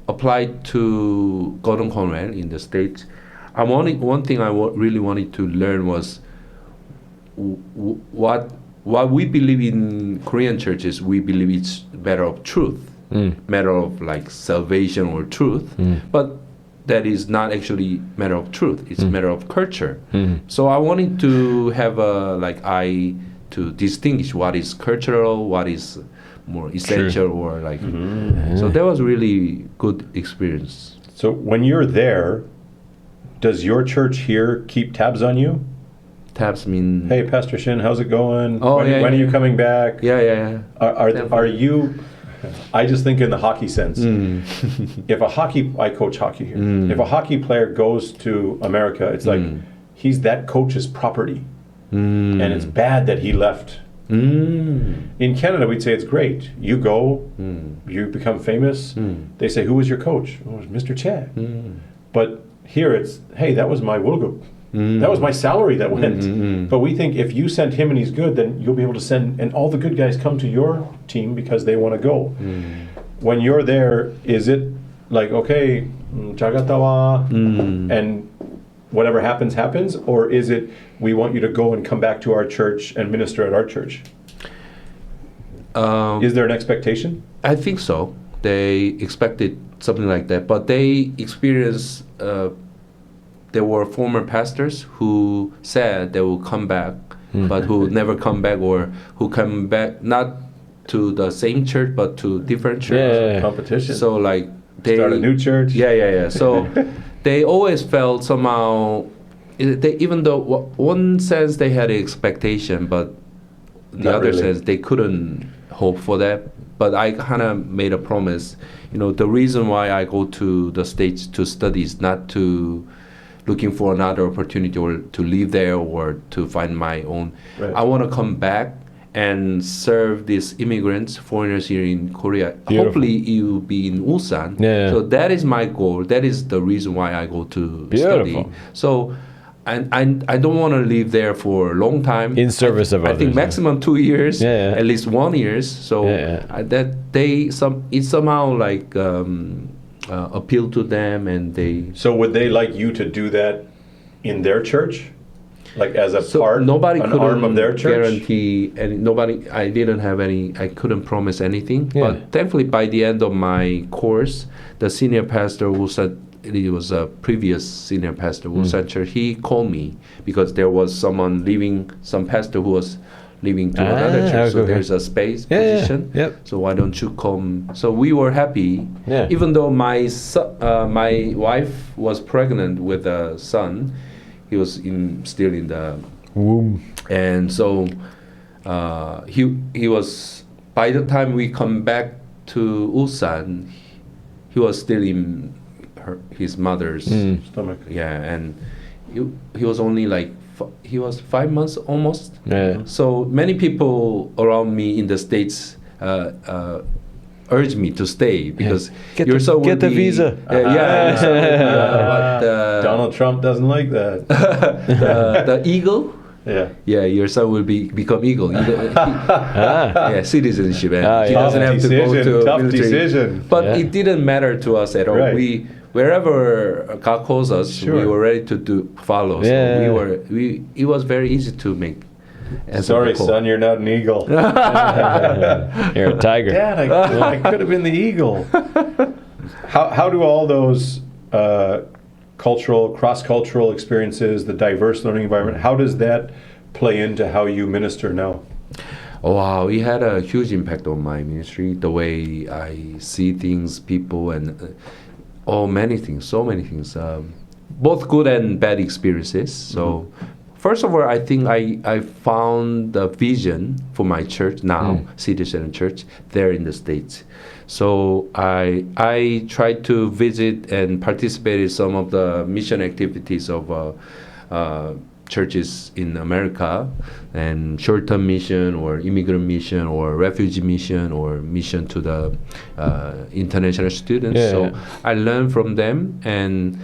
applied to Gordon Conwell in the States, one thing I really wanted to learn was what we believe in Korean churches. We believe it's matter of truth, matter of salvation or truth, but that is not actually matter of truth. It's matter of culture. So I wanted to have a eye to distinguish what is cultural, what is more essential, or So that was really good experience. So when you're there, does your church here keep tabs on you? Tabs mean? Hey, Pastor Shin, how's it going? Oh, when are you coming back? Yeah. Are you? I just think in the hockey sense. If I coach hockey here. If a hockey player goes to America, it's like he's that coach's property, and it's bad that he left. In Canada, we'd say it's great. You go, you become famous. They say, who was your coach? Oh, it was Mr. Chad. But here it's, hey, that was my Wilgup. That was my salary that went. But we think if you sent him and he's good, then you'll be able to send, and all the good guys come to your team because they want to go. When you're there, is it okay, 작았다와, and whatever happens, or is it we want you to go and come back to our church and minister at our church? Is there an expectation? I think so. They expected something like that, but they experienced. There were former pastors who said they will come back, but who never come back, or who come back not to the same church but to different church. Competition. So they start a new church. So they always felt somehow, even though one sense they had an expectation, but the other sense they couldn't hope for that. But I kind of made a promise. The reason why I go to the States to study is not to looking for another opportunity or to live there or to find my own. Right. I want to come back and serve these immigrants, foreigners here in Korea. Beautiful. Hopefully it will be in Ulsan. So that is my goal. That is the reason why I go to study. So I don't want to live there for a long time. In service of I others. think maximum 2 years, Yeah, yeah. at least 1 year. So it somehow like appeal to them, and they. So would they like you to do that in their church, like as a So part, nobody an could arm of their church? guarantee, and nobody. I didn't have any. I couldn't promise anything. Yeah. But thankfully, by the end of my course, the senior pastor who said he was a previous senior pastor who said church. He called me because there was someone leaving, some pastor who was leaving to another church. So okay. there's a space Yeah, position. yeah. Yep. So why don't you come? So we were happy. Yeah. Even though my wife was pregnant with a son, he was still in the Womb. and so he was, by the time we come back to Ulsan, he was still in his mother's Stomach. and he was only like he was 5 months almost. Yeah. So many people around me in the States urged me to stay because Get your the- son will get the be- visa. yeah, your son will be, Donald Trump doesn't like that. the eagle. Yeah. Your son will become eagle. Yeah, citizenship, and he yeah. doesn't have to go to Tough military. decision. But Yeah. it didn't matter to us at all. Right. Wherever God calls us, Sure. we were ready to follow. Yeah. So it was very easy to make. answer Sorry, the call. son, you're not an eagle. You're a tiger. Dad, I could have been the eagle. How do all those cross-cultural experiences, the diverse learning environment, how does that play into how you minister now? Oh, wow, it had a huge impact on my ministry, the way I see things, people, and many things, so many things, both good and bad experiences. So, first of all, I think I found the vision for my church now, City Center Church, there in the States. So I tried to visit and participate in some of the mission activities of churches in America, and short-term mission or immigrant mission or refugee mission or mission to the international students. Yeah, So yeah. I learned from them, and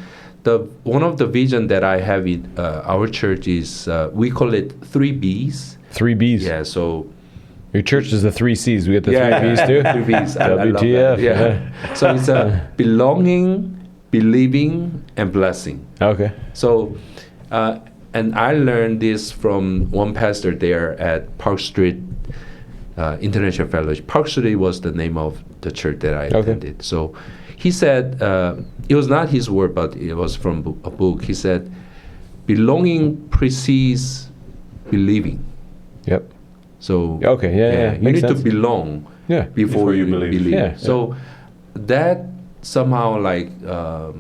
one of the vision that I have in our church is we call it 3 B's. 3 B's. Yeah, so Your church is the 3 C's. We got the 3 B's too. 3 B's. I love that. WTF. Yeah. So it's belonging, believing, and blessing. Okay. So, and I learned this from one pastor there at Park Street International Fellowship. Park Street was the name of the church that I attended. So he said, it was not his word, but it was from a book. He said, belonging precedes believing. Yep. So Okay, yeah, you makes need sense. to belong Yeah. before you believe. Yeah, So that somehow like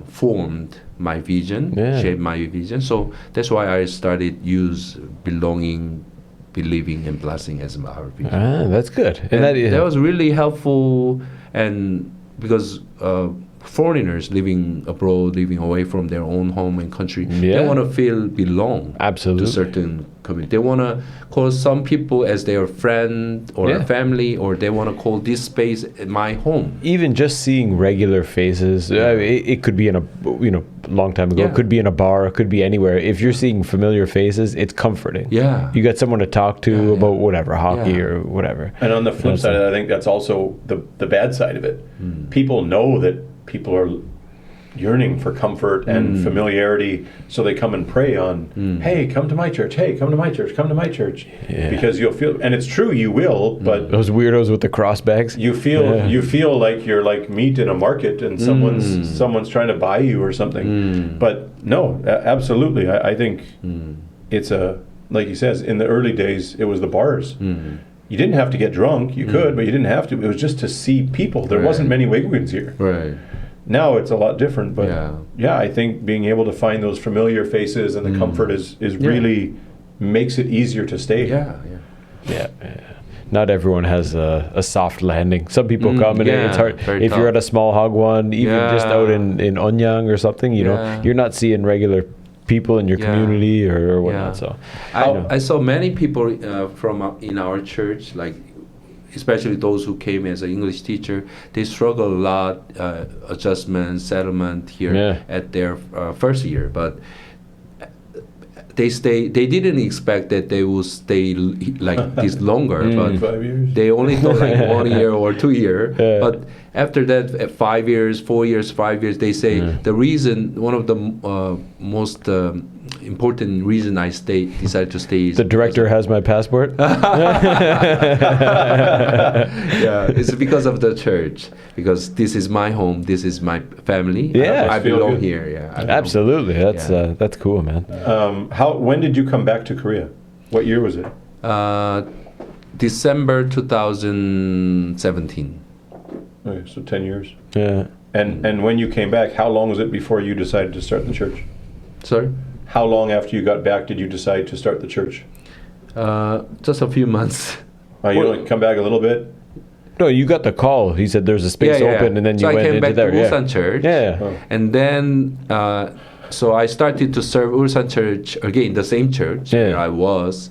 formed my vision, Yeah. shaped my vision. So that's why I started use belonging, believing, and blessing as our vision. Ah, that's good. And that was really helpful, and because foreigners living abroad, living away from their own home and country, Yeah. they want to feel belong Absolutely. to certain community. They want to call some people as their friend or Yeah. family, or they want to call this space my home. even just seeing regular faces, it could be in a long time ago. Yeah. It could be in a bar. It could be anywhere. If you're seeing familiar faces, it's comforting. Yeah. You got someone to talk to Yeah, yeah. about whatever, hockey Yeah. or whatever. And on the flip side, I think that's also the bad side of it. People know that people are yearning for comfort and familiarity, so they come and pray on, hey, come to my church, hey, come to my church, come to my church. Yeah. Because you'll feel, and it's true, you will, but Those weirdos with the cross bags. you feel like you're like meat in a market and someone's trying to buy you or something. But no, absolutely. I think it's like he says, in the early days, it was the bars. You didn't have to get drunk. You could, but you didn't have to. It was just to see people. There wasn't many Wigwams here. Right. Now it's a lot different, but Yeah. I think being able to find those familiar faces and the comfort is really makes it easier to stay. Yeah. Yeah. Not everyone has a soft landing. Some people come and yeah, it's hard. very If you're tough. at a small hog one, even just out in Onyang or something, Yeah. you're not seeing regular people in your community or whatnot. So I saw many people from in our church, like especially those who came as an English teacher. They struggle a lot, adjustment, settlement here Yeah. at their first year. But They didn't expect that they will stay like this longer, but 5 years. they only thought like 1 year or 2 year. Yeah. But after that, at 5 years, 4 years, 5 years, they say the reason, one of the most important reason I decided to stay is The director has my passport. yeah, it's because of the church. Because this is my home, this is my family. Yeah. I Feel belong good. here. Yeah, I belong. Absolutely, Yeah. that's cool, man. When did you come back to Korea? What year was it? December 2017. Okay, so 10 years. Yeah. And when you came back, how long was it before you decided to start the church? Sorry. How long after you got back did you decide to start the church? Just a few months. You only come back a little bit? No, you got the call. He said there's a space open, and then so you I went came into back there. to Ulsan Church. Yeah. Oh. And then, so I started to serve Ulsan Church again, the same church Yeah. where I was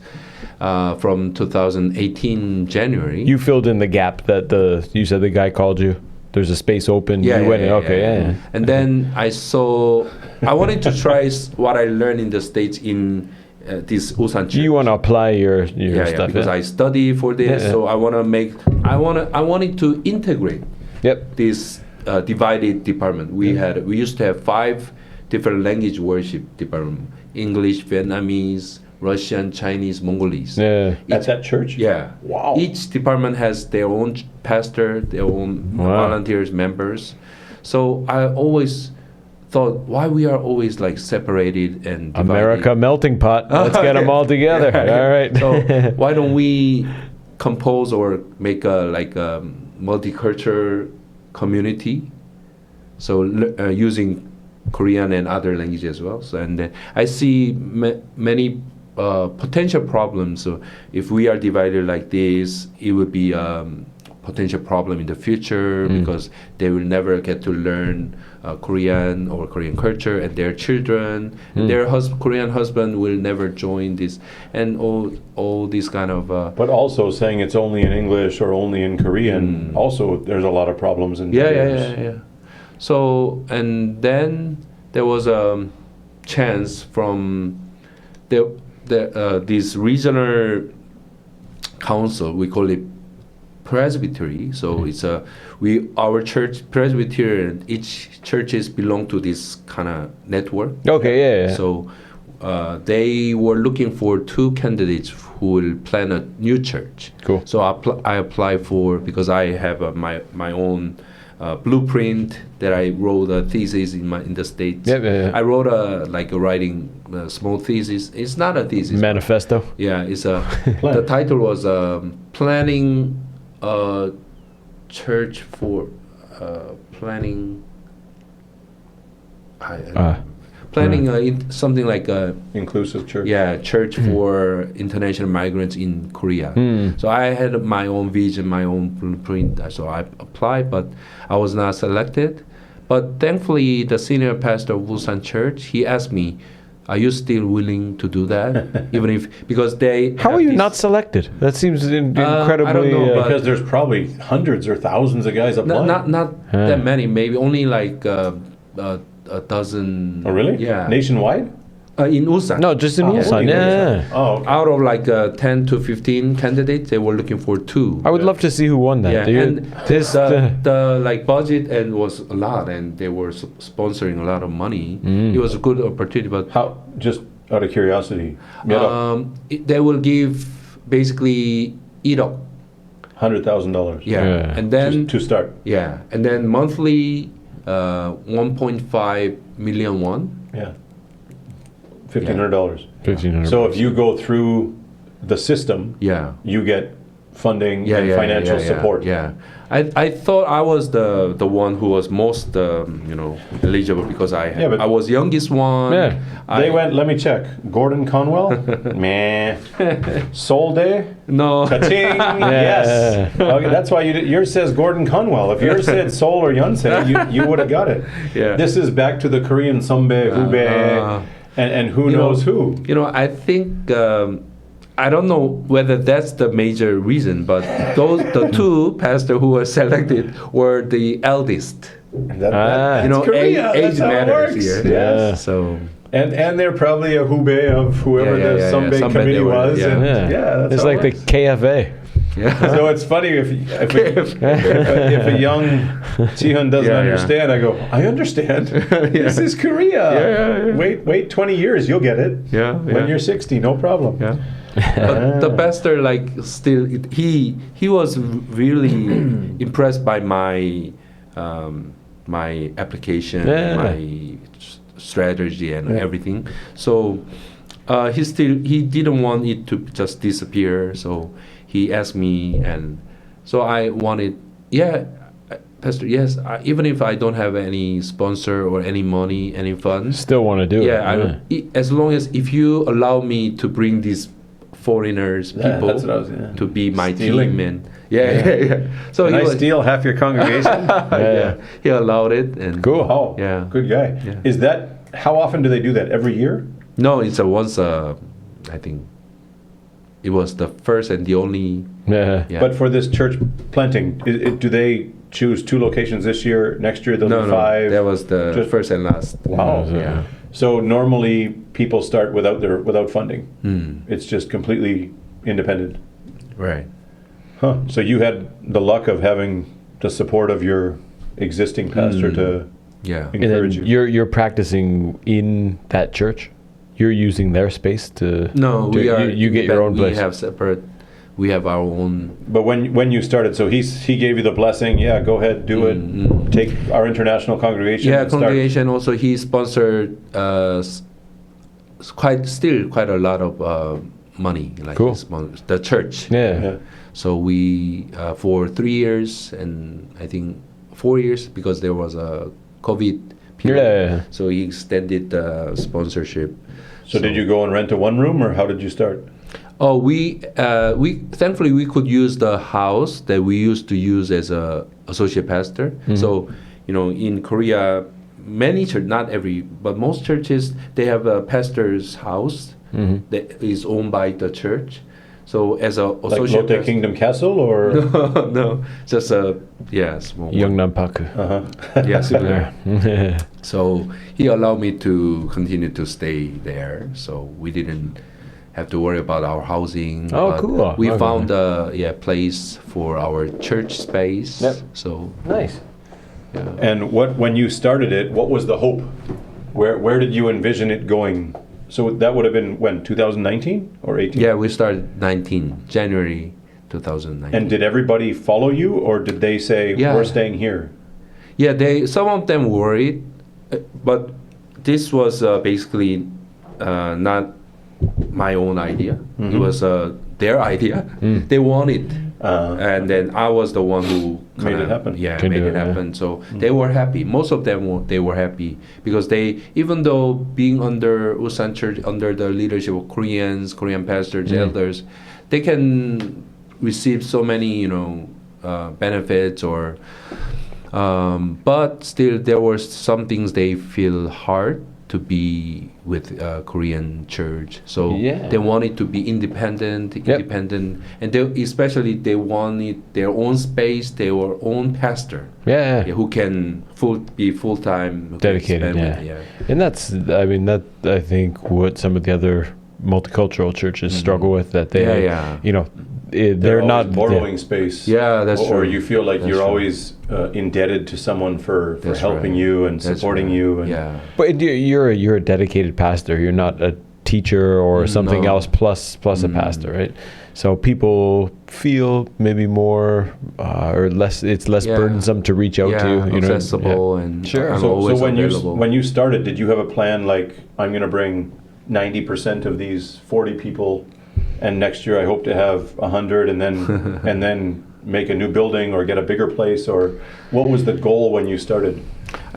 from 2018 January. You filled in the gap that you said the guy called you. There's a space open. You went in. Okay, yeah. And then I wanted to try what I learned in the States in this Ulsan Church. You want to apply your stuff. because I study for this, Yeah. so I wanted to integrate Yep. this divided department. We used to have 5 different language worship department: English, Vietnamese, Russian, Chinese, Mongolese. Yeah. At that church? Yeah. Wow. Each department has their own pastor, their own Wow. volunteers, members. So I always thought, why we are always like separated and divided? America melting pot. Let's get them all together. Yeah. All right. So why don't we compose or make a multicultural community? So using Korean and other languages as well. So, and I see many potential problems. So if we are divided like this, it would be potential problem in the future because they will never get to learn Korean or Korean culture, and their children, and their Korean husband will never join this, and all these kind of. But also saying it's only in English or only in Korean, also there's a lot of problems in Yeah. So, and then there was a chance from this regional council, we call it presbytery. So it's our church Presbyterian, each churches belong to this kind of network. Okay. Yeah. So they were looking for 2 candidates who will plan a new church. Cool. So I applied for, because I have my own blueprint that I wrote a thesis in the States. Yeah. I wrote a writing small thesis. It's not a thesis. Manifesto. Yeah, it's the title was planning a church for planning. Something like a inclusive church. church for international migrants in Korea. So I had my own vision, my own blueprint. So I applied, but I was not selected. But thankfully, the senior pastor of Ulsan Church, he asked me, "Are you still willing to do that?" Even if because they. How are you not selected? That seems incredibly. I don't know, but- Because there's probably hundreds or thousands of guys applying. Not that many. Maybe only like a dozen. Oh, really? Yeah. Nationwide? In Ulsan. No, just in Oh, Ulsan. only in Yeah. Ulsan. Oh, okay. Out of like 10 to 15 candidates, they were looking for 2. I would love to see who won that. Yeah, Do you- and this, the like budget and was a lot, and they were sponsoring a lot of money. It was a good opportunity, but How? Just out of curiosity, they will give basically $100,000. Yeah. and then to start. and then monthly 1.5 million won. Yeah. $1,500. 1,500. So if you go through the system, Yeah. you get funding and financial support. Yeah, I thought I was the one who was most eligible because but- I was youngest one. Yeah. They went, let me check. Gordon Conwell? Meh. Sol Day? No. Ka-ching! Yes. Okay, that's why yours says Gordon Conwell. If yours said Seoul or Yonsei, you would have got it. Yeah. This is back to the Korean Sombe, Hube, and who knows who. I think I don't know whether that's the major reason, but the 2 pastors who were selected were the eldest. Korea. Age That's how it matters works. here. Yeah. So And they're probably a Hubei of whoever Yeah, the yeah, Sunbae Sunbae committee they were, was. yeah. And Yeah, that's it's how it like the works. KFA. Yeah. So it's funny if a young Chihun doesn't Yeah, yeah. understand, I go, I understand. This is Korea. Yeah. Wait 20 years, you'll get it. Yeah, When yeah. you're 60, no problem. Yeah. But the pastor, like, still, he was really impressed by my my application, Yeah. my strategy, and everything. So he didn't want it to just disappear. So he asked me, and so I wanted, Pastor, yes, even if I don't have any sponsor or any money, any funds, Still want to do it. as long as if you allow me to bring these foreigners, Yeah, people, that's what I was, yeah. to be my Stealing. team, and yeah. So Can he I was, steal half your congregation? yeah, he allowed it, and Cool. Oh, Yeah. good guy. Yeah. Is that, how often do they do that? Every year? No, it's a once. I think it was the first and the only. Yeah. Yeah. But for this church planting, do they choose 2 locations this year? Next year, there'll No, be 5? that was the Just- first and last. Wow. Yeah. So normally people start without funding. Mm. It's just completely independent. Right. Huh. So you had the luck of having the support of your existing pastor to Yeah. And then encourage you. you're practicing in that church. You're using their space to. No, to- we are. You get your own place. We have separate. We have our own. But when you started, so he gave you the blessing. Yeah, go ahead, do it. Take our international congregation. Yeah, and start. congregation. Also, he sponsored quite a lot of money. Like Cool. the church. Yeah. Yeah. So we for 3 years and I think 4 years because there was a COVID period. Yeah. So he extended the sponsorship. So did you go and rent a one room, or how did you start? Oh, we thankfully we could use the house that we used to use as a associate pastor. So, in Korea, many church, not every, but most churches, they have a pastor's house that is owned by the church. So as a Like associate Lotte Kingdom Castle, or no, just a small one. Youngnan Paku. Yeah, similar. Yeah. So he allowed me to continue to stay there. So we didn't have to worry about our housing. Oh, but cool. We Okay. found a place for our church space. Yep. So Nice. and when you started it, what was the hope? Where did you envision it going? So that would have been when, 2019 or 18? yeah, we started January 2019. And did everybody follow you, or did they say Yeah. we're staying here? Yeah, some of them worried, but this was basically not my own idea. It was their idea. They wanted, and then I was the one who Made it happen. Yeah, Can made do it it, yeah. happen. So they were happy. Most of them they were happy because even though being under Ulsan Church, under the leadership of Korean pastors, elders, they can receive so many benefits or. But still, there were some things they feel hard to be with Korean church. So Yeah. they wanted to be independent, and especially they wanted their own space, their own pastor, Yeah. who can be full time, Dedicated. And that's, I think what some of the other multicultural churches struggle with, that they, they're always not borrowing space. Yeah, that's or true. you feel like That's you're true. always indebted to someone for That's helping right. you and That's supporting right. you. And Yeah. But you're a dedicated pastor. You're not a teacher or something No. else plus a pastor, right? So people feel maybe more or less. It's less Yeah. burdensome to reach out to. accessible and Sure. I'm So always when available. when you started, did you have a plan like, I'm going to bring 90% of these 40 people, and next year I hope to have 100, and then make a new building or get a bigger place, or what was the goal when you started?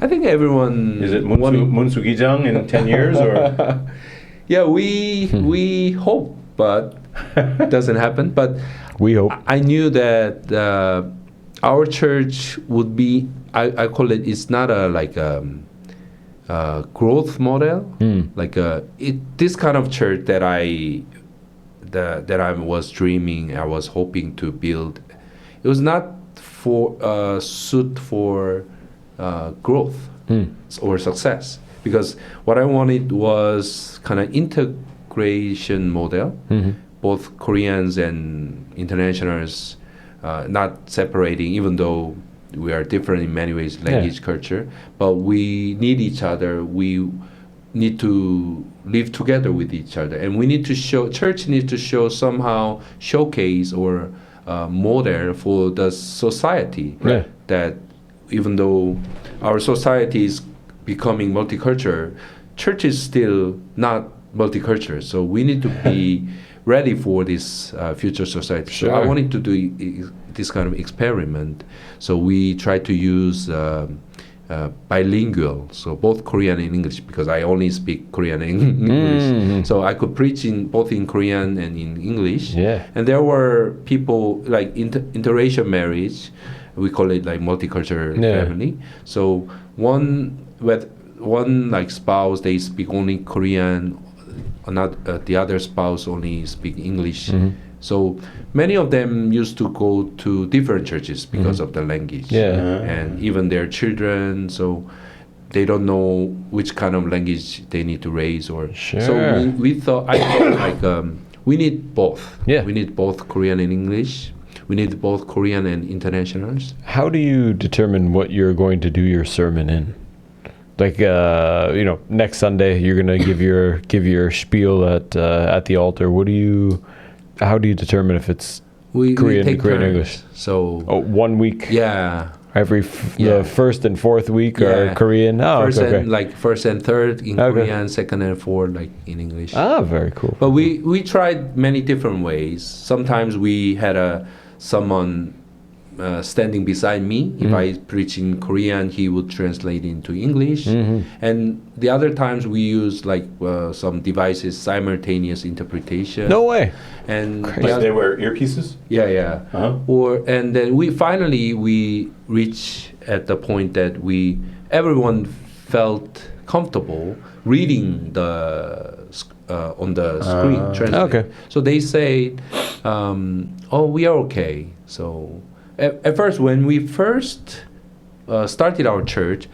I think everyone Is it Munsugijang in 10 years, or Yeah, we hope, but it doesn't happen. But We hope. I knew that our church would be. I call it. It's not a growth model. Like this kind of church that I was dreaming. I was hoping to build. It was not suit for growth or success. because what I wanted was kind of integration model, both Koreans and internationals, not separating, even though we are different in many ways, language, culture, but we need each other. We need to live together with each other, and we need to show, church needs to show somehow, showcase or model for the society, that even though our society is becoming multicultural, church is still not multicultural. So we need to be ready for this future society. Sure. So I wanted to do this kind of experiment. So we try to use bilingual, so both Korean and English, because I only speak Korean and English. So I could preach in both in Korean and in English. Yeah. And there were people like interracial marriage. We call it like multicultural family. So one like spouse, they speak only Korean, not the other spouse only speak English. So many of them used to go to different churches because of the language. And even their children, so they don't know which kind of language they need to raise. Or so I thought like we need both. We need both Korean and English. We need both Korean and internationals. How do you determine what you're going to do your sermon in? Like next Sunday you're going to give your spiel at the altar. How do you determine if it's Korean, take Korean, turns. English? So 1 week. Every the first and fourth week are Korean. First and third in Korean, second and fourth like in English. Very cool. But we tried many different ways. Sometimes we had someone standing beside me. If I preach in Korean, he would translate into English. And the other times we use like some devices, simultaneous interpretation. No way. And they wear earpieces? And then we reach at the point that everyone felt comfortable reading on the screen translate. So they say, we are okay. So at first, when we first started our church,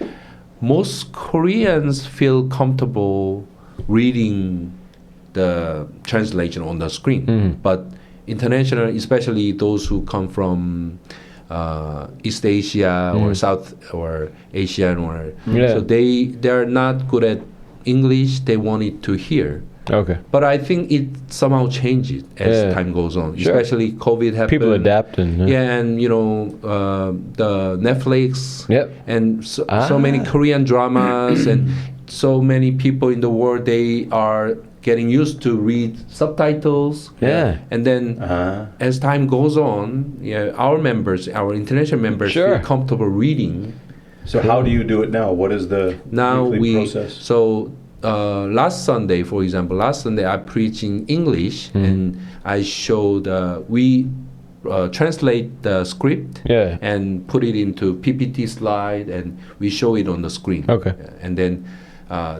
most Koreans feel comfortable reading the translation on the screen. But international, especially those who come from East Asia or South or Asian, so they're not good at English. They wanted to hear. But I think it somehow changes as time goes on. Especially COVID happened. People adapt and and the Netflix and so many Korean dramas and so many people in the world, they are getting used to read subtitles. And then as time goes on, our international members feel comfortable reading. So how do you do it now? What is the weekly process? So last Sunday, for example, I preached in English and I showed we translate the script and put it into PPT slide and we show it on the screen. And then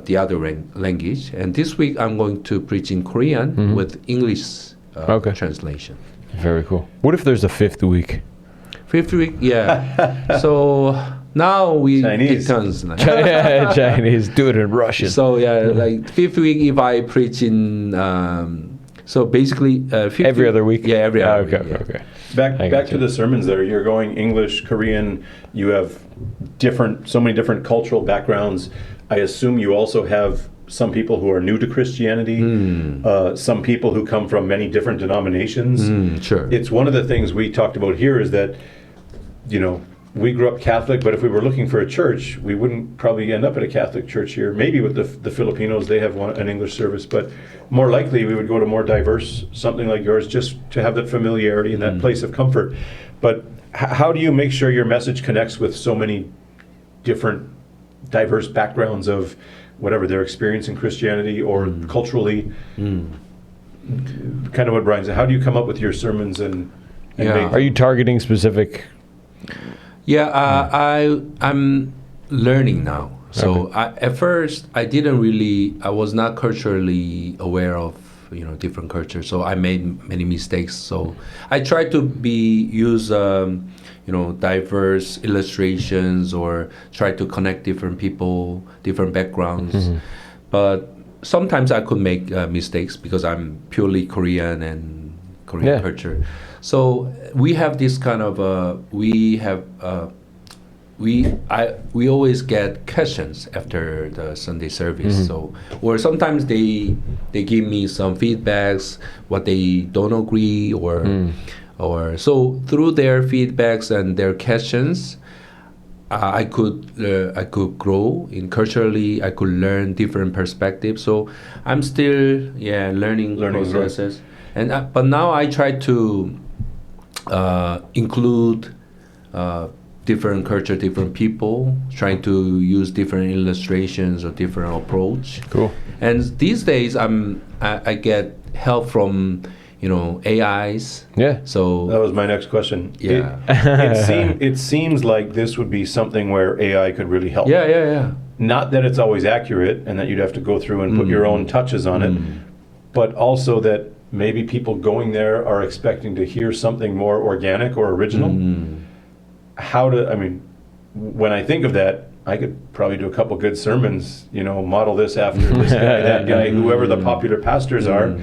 the other language. And this week I'm going to preach in Korean with English translation. Very cool. What if there's a fifth week? Fifth week, so now we take turns. Chinese, do it in Russian. So like fifth week if I preach in so basically every other week. Every other week. Okay. Back to the sermons there. You're going English, Korean. You have so many different cultural backgrounds. I assume you also have some people who are new to Christianity, some people who come from many different denominations. It's one of the things we talked about here is that, we grew up Catholic, but if we were looking for a church, we wouldn't probably end up at a Catholic church here. Maybe with the Filipinos, they have an English service, but more likely we would go to more diverse, something like yours, just to have that familiarity and that place of comfort. But how do you make sure your message connects with so many different diverse backgrounds of whatever their experience in Christianity or culturally? Kind of what Brian said. How do you come up with your sermons and are you targeting specific? I'm learning now. So at first I was not culturally aware of different cultures. So I made many mistakes. So I try to use diverse illustrations or try to connect different people, different backgrounds. But sometimes I could make mistakes because I'm purely Korean and Korean culture. So we have this kind of we always get questions after the Sunday service. So, or sometimes they give me some feedbacks, what they don't agree, or so through their feedbacks and their questions, I could grow in culturally. I could learn different perspectives. So I'm still learning processes. And but now I try to include different culture, different people, trying to use different illustrations or different approach. Cool. And these days I get help from AIs. Yeah. So that was my next question. Yeah. It seems like this would be something where AI could really help. Yeah. Not that it's always accurate and that you'd have to go through and put your own touches on it, but also that maybe people going there are expecting to hear something more organic or original. When I think of that, I could probably do a couple good sermons, model this after this guy, that guy, whoever the popular pastors are.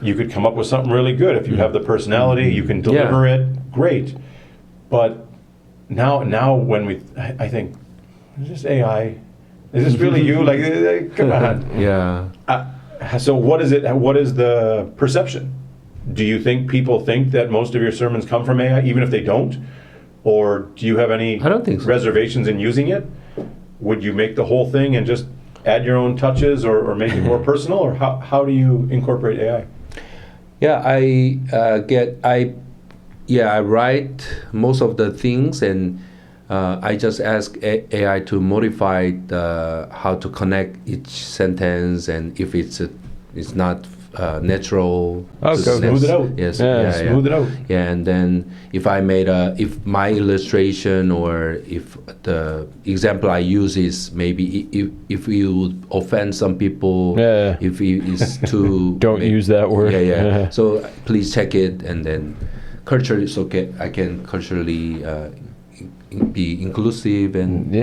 You could come up with something really good. If you have the personality, you can deliver it, great. But now when I think, is this AI? Is this really you? Like, come on. Yeah. So what is it? What is the perception? Do you think people think that most of your sermons come from AI, even if they don't? Or do you have any I don't think so. reservations in using it? Would you make the whole thing and just add your own touches or make it more personal? Or how do you incorporate AI? Yeah, I write most of the things, and I just ask AI to modify how to connect each sentence, and if it's not natural. Okay. Smooth it out. Yes. Smooth it out. Yeah, and then if my illustration or if the example I use is maybe if you would offend some people, if it is too don't use that word. Yeah. So please check it, and then culturally it's okay. I can culturally be inclusive and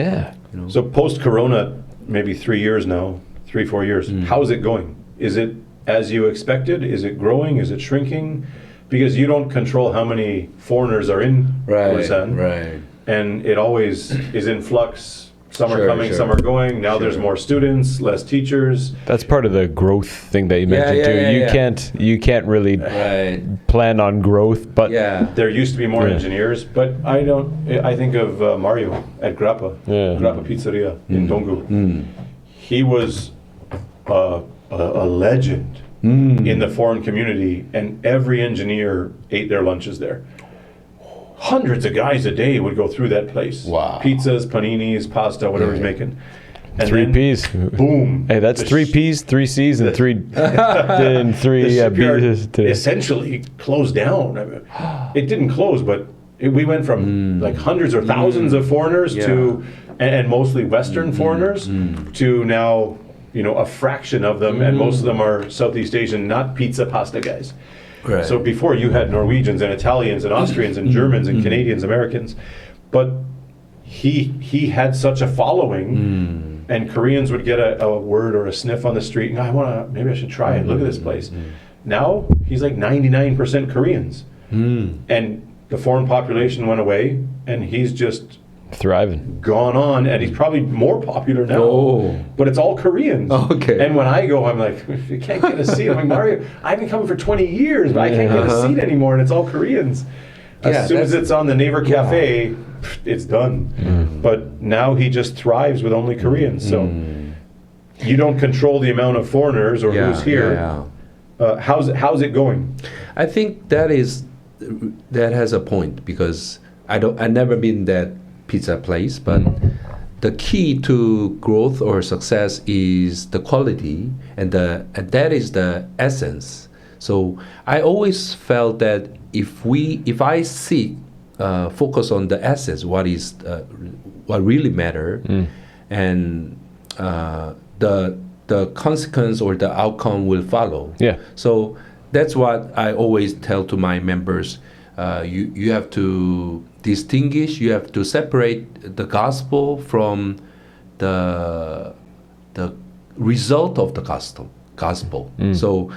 So post-corona, maybe 3 years now, 3-4 years. How is it going? Is it as you expected? Is it growing? Is it shrinking? Because you don't control how many foreigners are in Ulsan. Right. And it always is in flux. Some are coming, some are going. Now there's more students, less teachers. That's part of the growth thing that you mentioned too. You can't really plan on growth, but there used to be more engineers, but I think of Mario at Grappa Pizzeria in Donggu. He was a legend in the foreign community, and every engineer ate their lunches there. Hundreds of guys a day would go through that place. Wow. Pizzas, paninis, pasta, whatever he's making. And 3 P's. Boom. Hey, that's 3 P's, 3 C's, and 3 B's today. Essentially closed down. I mean, it didn't close, but we went from like hundreds or thousands of foreigners to, and mostly Western foreigners, to now, a fraction of them, and most of them are Southeast Asian, not pizza pasta guys. Right. So before you had Norwegians and Italians and Austrians and Germans and Canadians, Americans, but he had such a following, and Koreans would get a word or a sniff on the street, and maybe I should try it. Look at this place. Now he's like 99% Koreans, and the foreign population went away, and he's just thriving, gone on, and he's probably more popular now. But it's all Koreans. Okay. And when I go, I'm like, you can't get a seat. I'm like, Mario, I've been coming for 20 years, but I can't get a seat anymore, and it's all Koreans. As soon as it's on the Neighbor Cafe, it's done. But now he just thrives with only Koreans. So you don't control the amount of foreigners or who's here. How's it going? I think that has a point, because I never been that pizza place, but the key to growth or success is the quality, and that is the essence. So I always felt that if I focus on the essence, what really matter, and the consequence or the outcome will follow. Yeah. So that's what I always tell to my members. You have to distinguish. You have to separate the gospel from the result of the gospel. So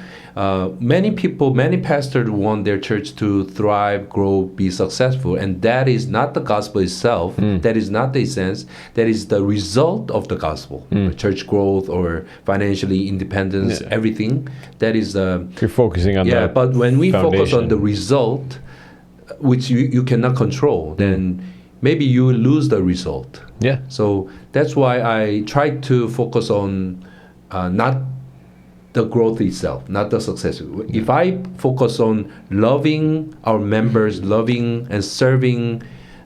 many people, many pastors want their church to thrive, grow, be successful, and that is not the gospel itself. That is not the essence. That is the result of the gospel. Church growth or financially independence, everything. That is You're focusing on that. But when we focus on foundation. the result, which you cannot control, then maybe you will lose the result. Yeah. So that's why I try to focus on not the growth itself, not the success. If I focus on loving our members, loving and serving,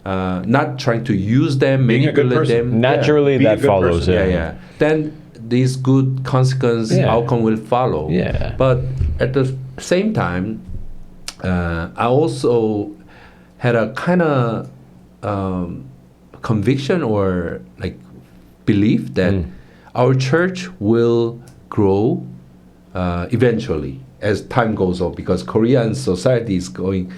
not trying to use them, Being a good manipulate person. them. Naturally, Be a that good follows. person. Then these good consequence outcome will follow. Yeah. But at the same time, I also had a kind of conviction or like belief that our church will grow eventually as time goes on, because Korean society is going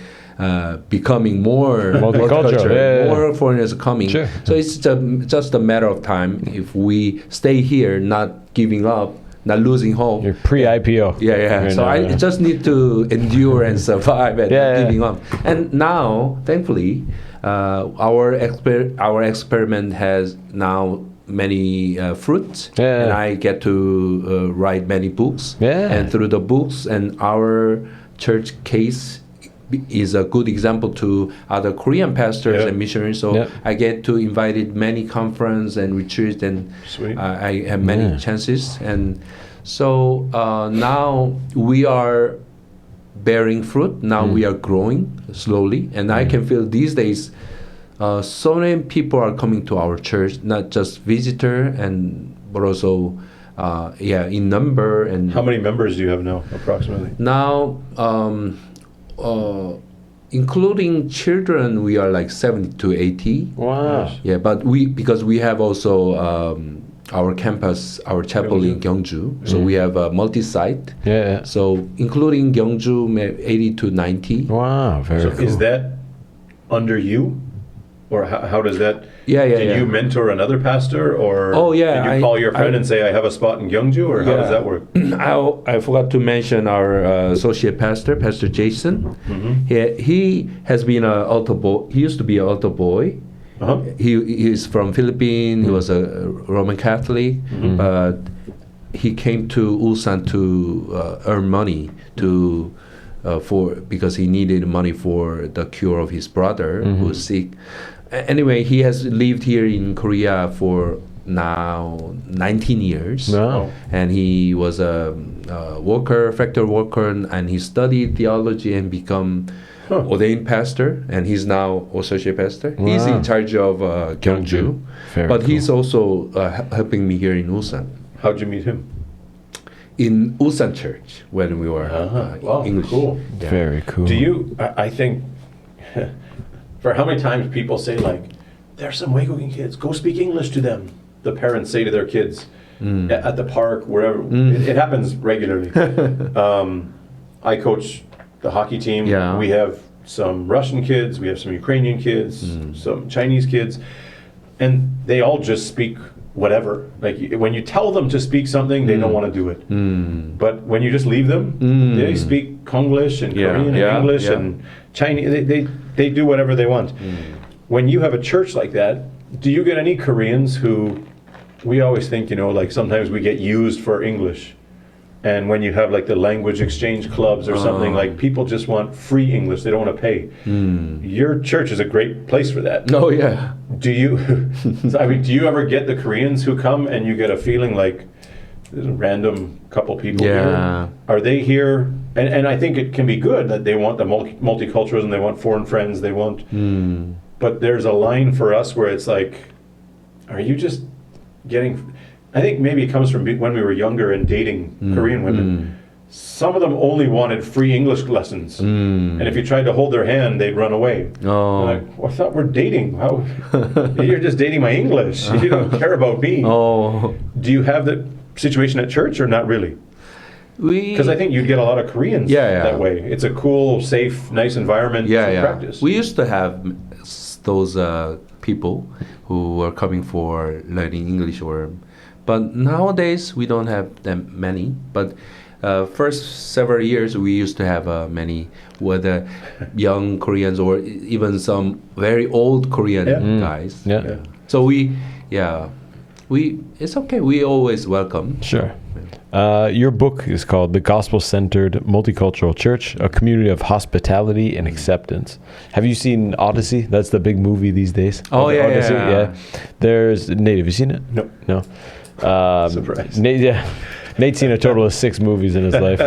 becoming more Multicultural, more foreigners are coming. Sure. So it's just a matter of time if we stay here, not giving up, not losing hope. You're pre-IPO. Yeah. So I just need to endure and survive and not giving up. And now, thankfully, our experiment has now many fruits, and I get to write many books. And through the books and our church case is a good example to other Korean pastors and missionaries. So I get to invited many conference and retreats, and I have many chances. And so now we are bearing fruit. Now we are growing slowly, and I can feel these days so many people are coming to our church, not just visitor, but also in number. And how many members do you have now, approximately? Now, including children, we are like 70 to 80. Wow. Yeah, but because we have also our campus, our chapel in Gyeongju, so we have a multi-site. So including Gyeongju, 80 to 90. Wow, very cool. Is that under you? Or how does that? Did you mentor another pastor, or did you call your friend and say, "I have a spot in Gyeongju," or how does that work? I forgot to mention our associate pastor, Pastor Jason. He has been an altar boy. He used to be an altar boy. He is from Philippines. He was a Roman Catholic, but he came to Ulsan to earn money because he needed money for the cure of his brother who was sick. Anyway, he has lived here in Korea for now 19 years. Wow. And he was a factory worker, and he studied theology and become ordained pastor, and he's now associate pastor. Wow. He's in charge of Gyeongju, but he's also helping me here in Ulsan. How'd you meet him? In Ulsan Church when we were English. Cool. Yeah. Very cool. Do you? I think. For how many times people say, like, there's some Waikogan kids, go speak English to them. The parents say to their kids at the park, wherever. It happens regularly. I coach the hockey team. We have some Russian kids, we have some Ukrainian kids, some Chinese kids, and they all just speak whatever. Like, when you tell them to speak something, they don't want to do it. But when you just leave them, they speak Konglish and Korean and English and Chinese. They do whatever they want. When you have a church like that, do you get any Koreans who, we always think, like sometimes we get used for English. And when you have like the language exchange clubs or something, like people just want free English, they don't want to pay. Your church is a great place for that. Oh, yeah. Do you, do you ever get the Koreans who come and you get a feeling like there's a random couple people here? Are they here? And I think it can be good that they want the multiculturalism, they want foreign friends, they want, but there's a line for us where it's like, are you just getting, I think maybe it comes from when we were younger and dating Korean women. Some of them only wanted free English lessons. And if you tried to hold their hand, they'd run away. Like, I thought we're dating. How? You're just dating my English. You don't care about me. Do you have that situation at church or not really? Because I think you'd get a lot of Koreans that way. It's a cool, safe, nice environment to practice. We used to have those people who were coming for learning English. But nowadays we don't have that many. But first several years we used to have many, whether young Koreans or even some very old Korean guys. Yeah. So it's okay. We always welcome. Sure. Your book is called The Gospel-Centered Multicultural Church, a community of hospitality and acceptance. Have you seen Odyssey? That's the big movie these days. Oh, yeah, Odyssey, yeah. There's Nate. Have you seen it? No. No. Surprise. Nate's seen a total of 6 movies in his life.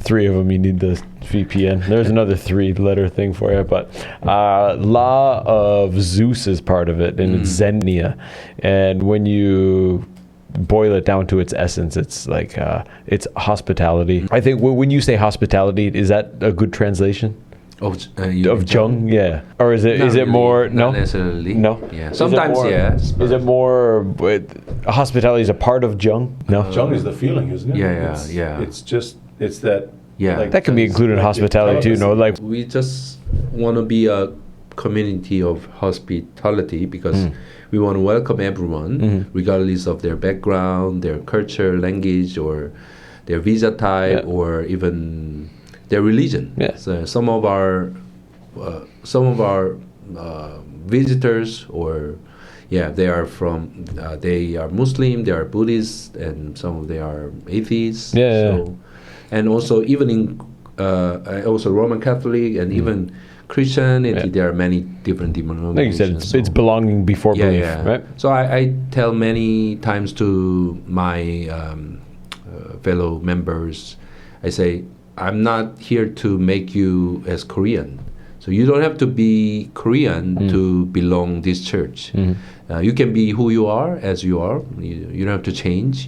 3 of them you need the VPN. There's another 3-letter thing for you, but Law of Zeus is part of it, and it's Xenia. And when you boil it down to its essence, it's like it's hospitality. I think when you say hospitality, is that a good translation? Of Jung, yeah, or is it really, more not necessarily? No, yeah. Sometimes yes. Is it more hospitality is a part of Jung? No, Jung is the feeling, isn't it? Yeah. It's that. Yeah, like, that can be included in hospitality too. No, like we just want to be a community of hospitality because we want to welcome everyone, regardless of their background, their culture, language, or their visa type, or even their religion. Yeah. So some of our visitors, or they are from they are Muslim, they are Buddhist, and some of they are atheists. And also even in also Roman Catholic and even Christianity, there are many different denominations. Like you said, it's belonging before belief, right? So I tell many times to my fellow members, I say, I'm not here to make you as Korean. So you don't have to be Korean to belong this church. You can be who you are, as you are. You don't have to change.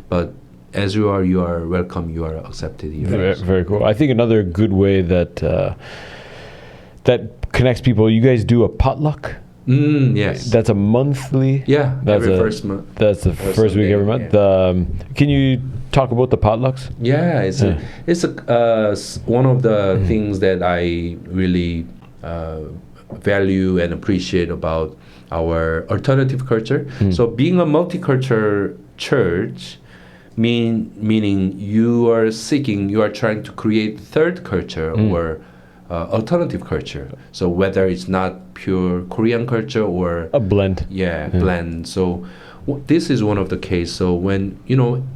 But as you are welcome. You are accepted here. Very, very cool. I think another good way that that connects people. You guys do a potluck. Yes. That's a monthly. Yeah. That's every first month. That's the first week every month. Can you talk about the potlucks? Yeah, it's one of the things that I really value and appreciate about our alternative culture. So being a multicultural church, meaning you are trying to create third culture or alternative culture. So whether it's not pure Korean culture or a blend. Blend. So this is one of the case. So when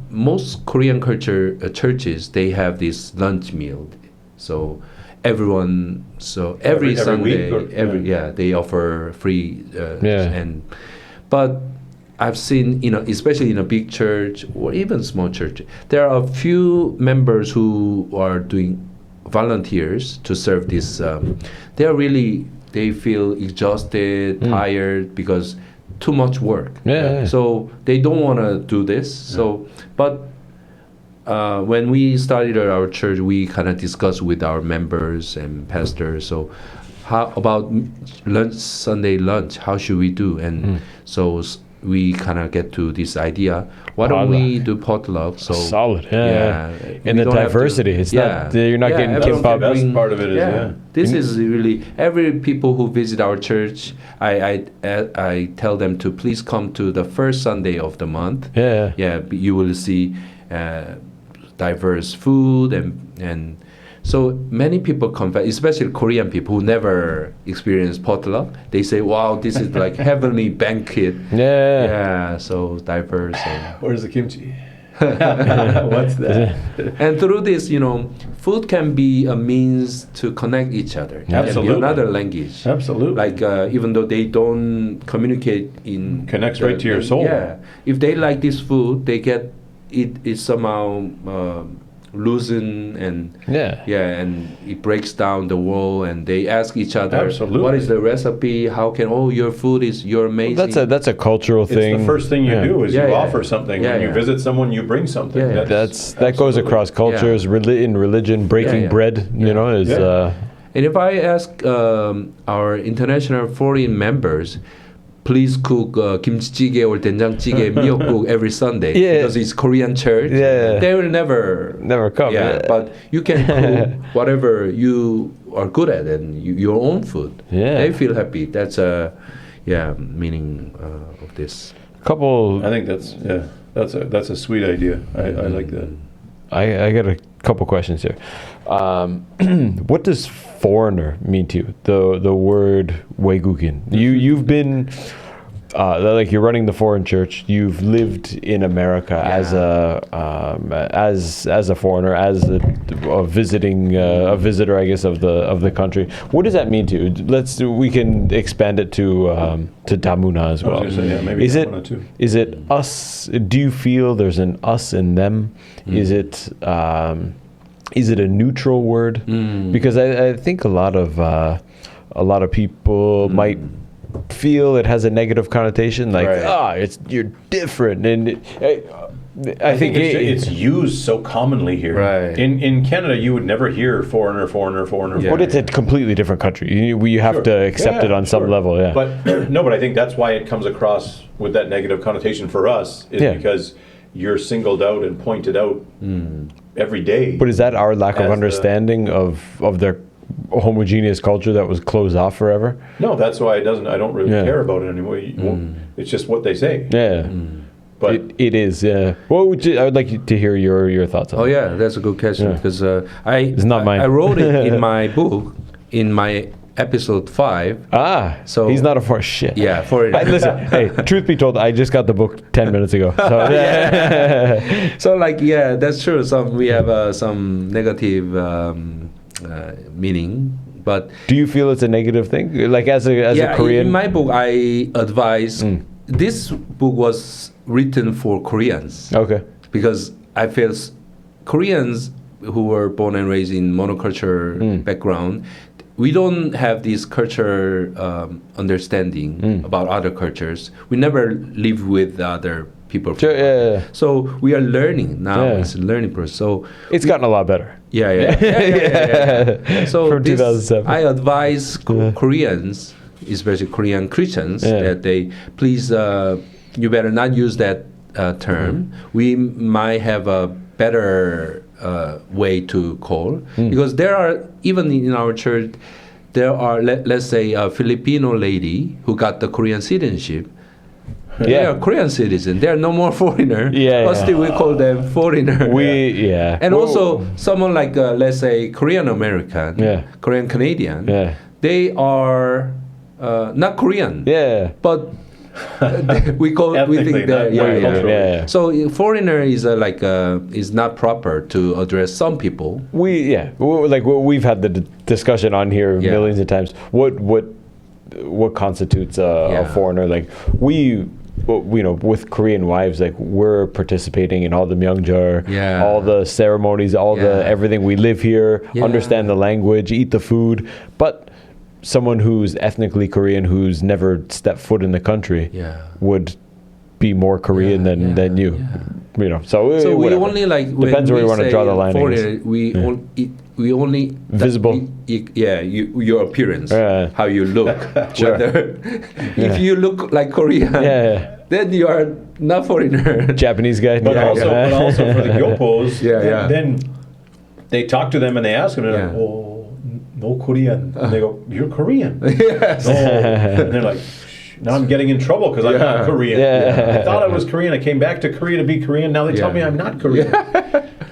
most Korean culture churches, they have this lunch meal. So every Sunday, week they offer free. But I've seen, especially in a big church or even small church, there are a few members who are doing volunteers to serve this. They feel exhausted, tired because too much work. So they don't want to do this. So, but when we started our church, we kind of discussed with our members and pastors. So, how about Sunday lunch? How should we do? And so we kind of get to this idea. Why don't we do potluck? So solid, and the diversity. It's not you're not getting kimbap. The best part of it is This is really every people who visit our church. I tell them to please come to the first Sunday of the month. You will see diverse food and. So many people come, especially Korean people who never experienced potluck. They say, "Wow, this is like heavenly banquet." So diverse. Where's the kimchi? What's that? And through this, food can be a means to connect each other. It can be another language. Absolutely. Like even though they don't communicate connects right to your soul. Yeah. If they like this food, they get it somehow. Loosen and and it breaks down the wall, and they ask each other, what is the recipe? How can your food you're amazing. Well, that's a cultural thing. It's the first thing you do is you offer something. When you visit someone, you bring something. That goes across cultures. In religion, breaking bread, is. And if I ask our international foreign members, please cook kimchi-jjigae or 된장찌개, miyeokguk every Sunday because it's Korean church. They will never come. But you can cook whatever you are good at and your own food. Yeah. They feel happy. That's meaning of this. Couple. I think that's a sweet idea. I like that. I got a couple questions here. What does foreigner mean to you? The word 외국인. You've been like you're running the foreign church. You've lived in America as a foreigner, as a visitor, I guess, of the country. What does that mean to you? We can expand it to Damuna as well. I was gonna say, yeah, maybe Damuna too. Is it us? Do you feel there's an us and them? Is it a neutral word? Because I think a lot of people might feel it has a negative connotation, like you're different, and I think it's used so commonly here. Right. In Canada, you would never hear foreigner. Yeah. But it's a completely different country. You have to accept it on some level. Yeah. But I think that's why it comes across with that negative connotation for us, is because you're singled out and pointed out every day. But is that our lack of understanding of their homogeneous culture that was closed off forever? No, that's why I don't really care about it anymore. It's just what they say. Yeah. But it is. Yeah. Well, I would like to hear your thoughts on it. Oh yeah, that's a good question because It's not mine. I wrote it in my book in my episode 5. So he's not a foreigner. Shit. Yeah, foreigner. Listen, hey, truth be told, I just got the book 10 minutes ago. So, So that's true. We have some negative meaning, but do you feel it's a negative thing? Like as a Korean? In my book, I advise. This book was written for Koreans. Okay. Because I feel Koreans who were born and raised in monoculture background, we don't have this culture understanding about other cultures. We never live with other people. Sure, So we are learning now. It's a learning process. So it's gotten a lot better. Yeah. So from 2007. I advise Koreans, especially Korean Christians, that they please you better not use that term. We might have a better way to call because there are, even in our church, there are let's say a Filipino lady who got the Korean citizenship. They are Korean citizens. They are no more foreigner. But still we call them foreigner. And also someone like let's say Korean American, Korean Canadian. They are not Korean. But we think that So foreigner is is not proper to address some people. We've had the discussion on here millions of times. What constitutes a foreigner? Like with Korean wives, like we're participating in all the Myeongjeol, all the ceremonies, all the everything. We live here, understand the language, eat the food, but someone who's ethnically Korean who's never stepped foot in the country would be more Korean than you. So we only depends where you want to draw the line. Foreigner, we only visible. Your appearance, how you look. Whether if you look like Korean, then you are not foreigner. Japanese guy. But also for the Gyopos, then they talk to them and they ask them, they're like, oh, no Korean. And they go, you're Korean. Yes. And they're like, now I'm getting in trouble because I'm not Korean. I thought I was Korean. I came back to Korea to be Korean. Now they tell me I'm not Korean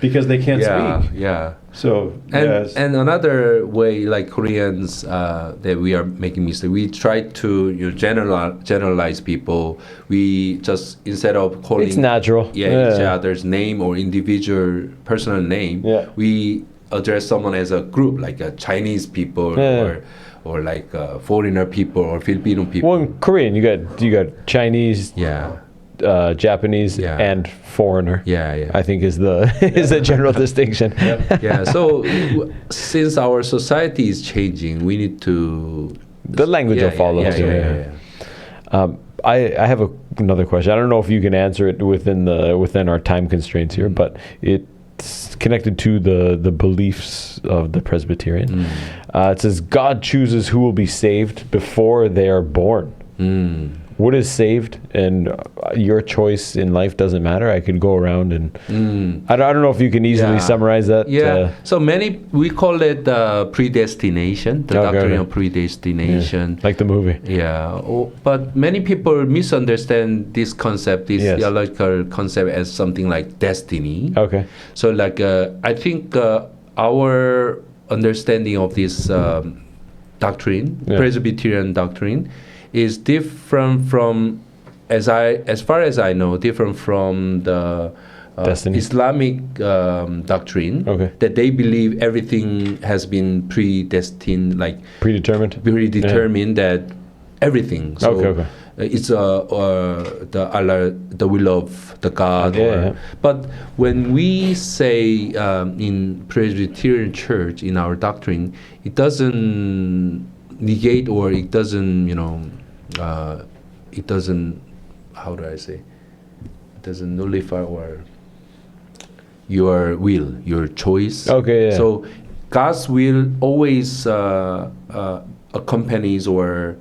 because they can't speak. So and another way, like Koreans, that we are making mistakes. We try to generalize people. We just instead of calling it's natural. Each other's name or individual personal name. We address someone as a group, like a Chinese people or like foreigner people or Filipino people. Well, in Korean, you got Chinese, Japanese, and foreigner. I think is the general distinction. So since our society is changing, we need to the language will follow. I have another question. I don't know if you can answer it within our time constraints here, but it's connected to the beliefs of the Presbyterian. It says God chooses who will be saved before they are born. what is saved and your choice in life doesn't matter. I could go around and I don't know if you can easily summarize that. So we call it predestination, the doctrine of predestination. Like the movie. But many people misunderstand this concept, this theological concept, as something like destiny. Okay. So like I think our understanding of this doctrine, Presbyterian doctrine, is different from, as far as I know, different from the Islamic doctrine, that they believe everything has been predestined, like predetermined that everything. So it's the Allah, the will of the God. But when we say in Presbyterian Church, in our doctrine, it doesn't negate, or it doesn't, it doesn't, how do I say? It doesn't nullify or your will, your choice. So God's will always accompanies or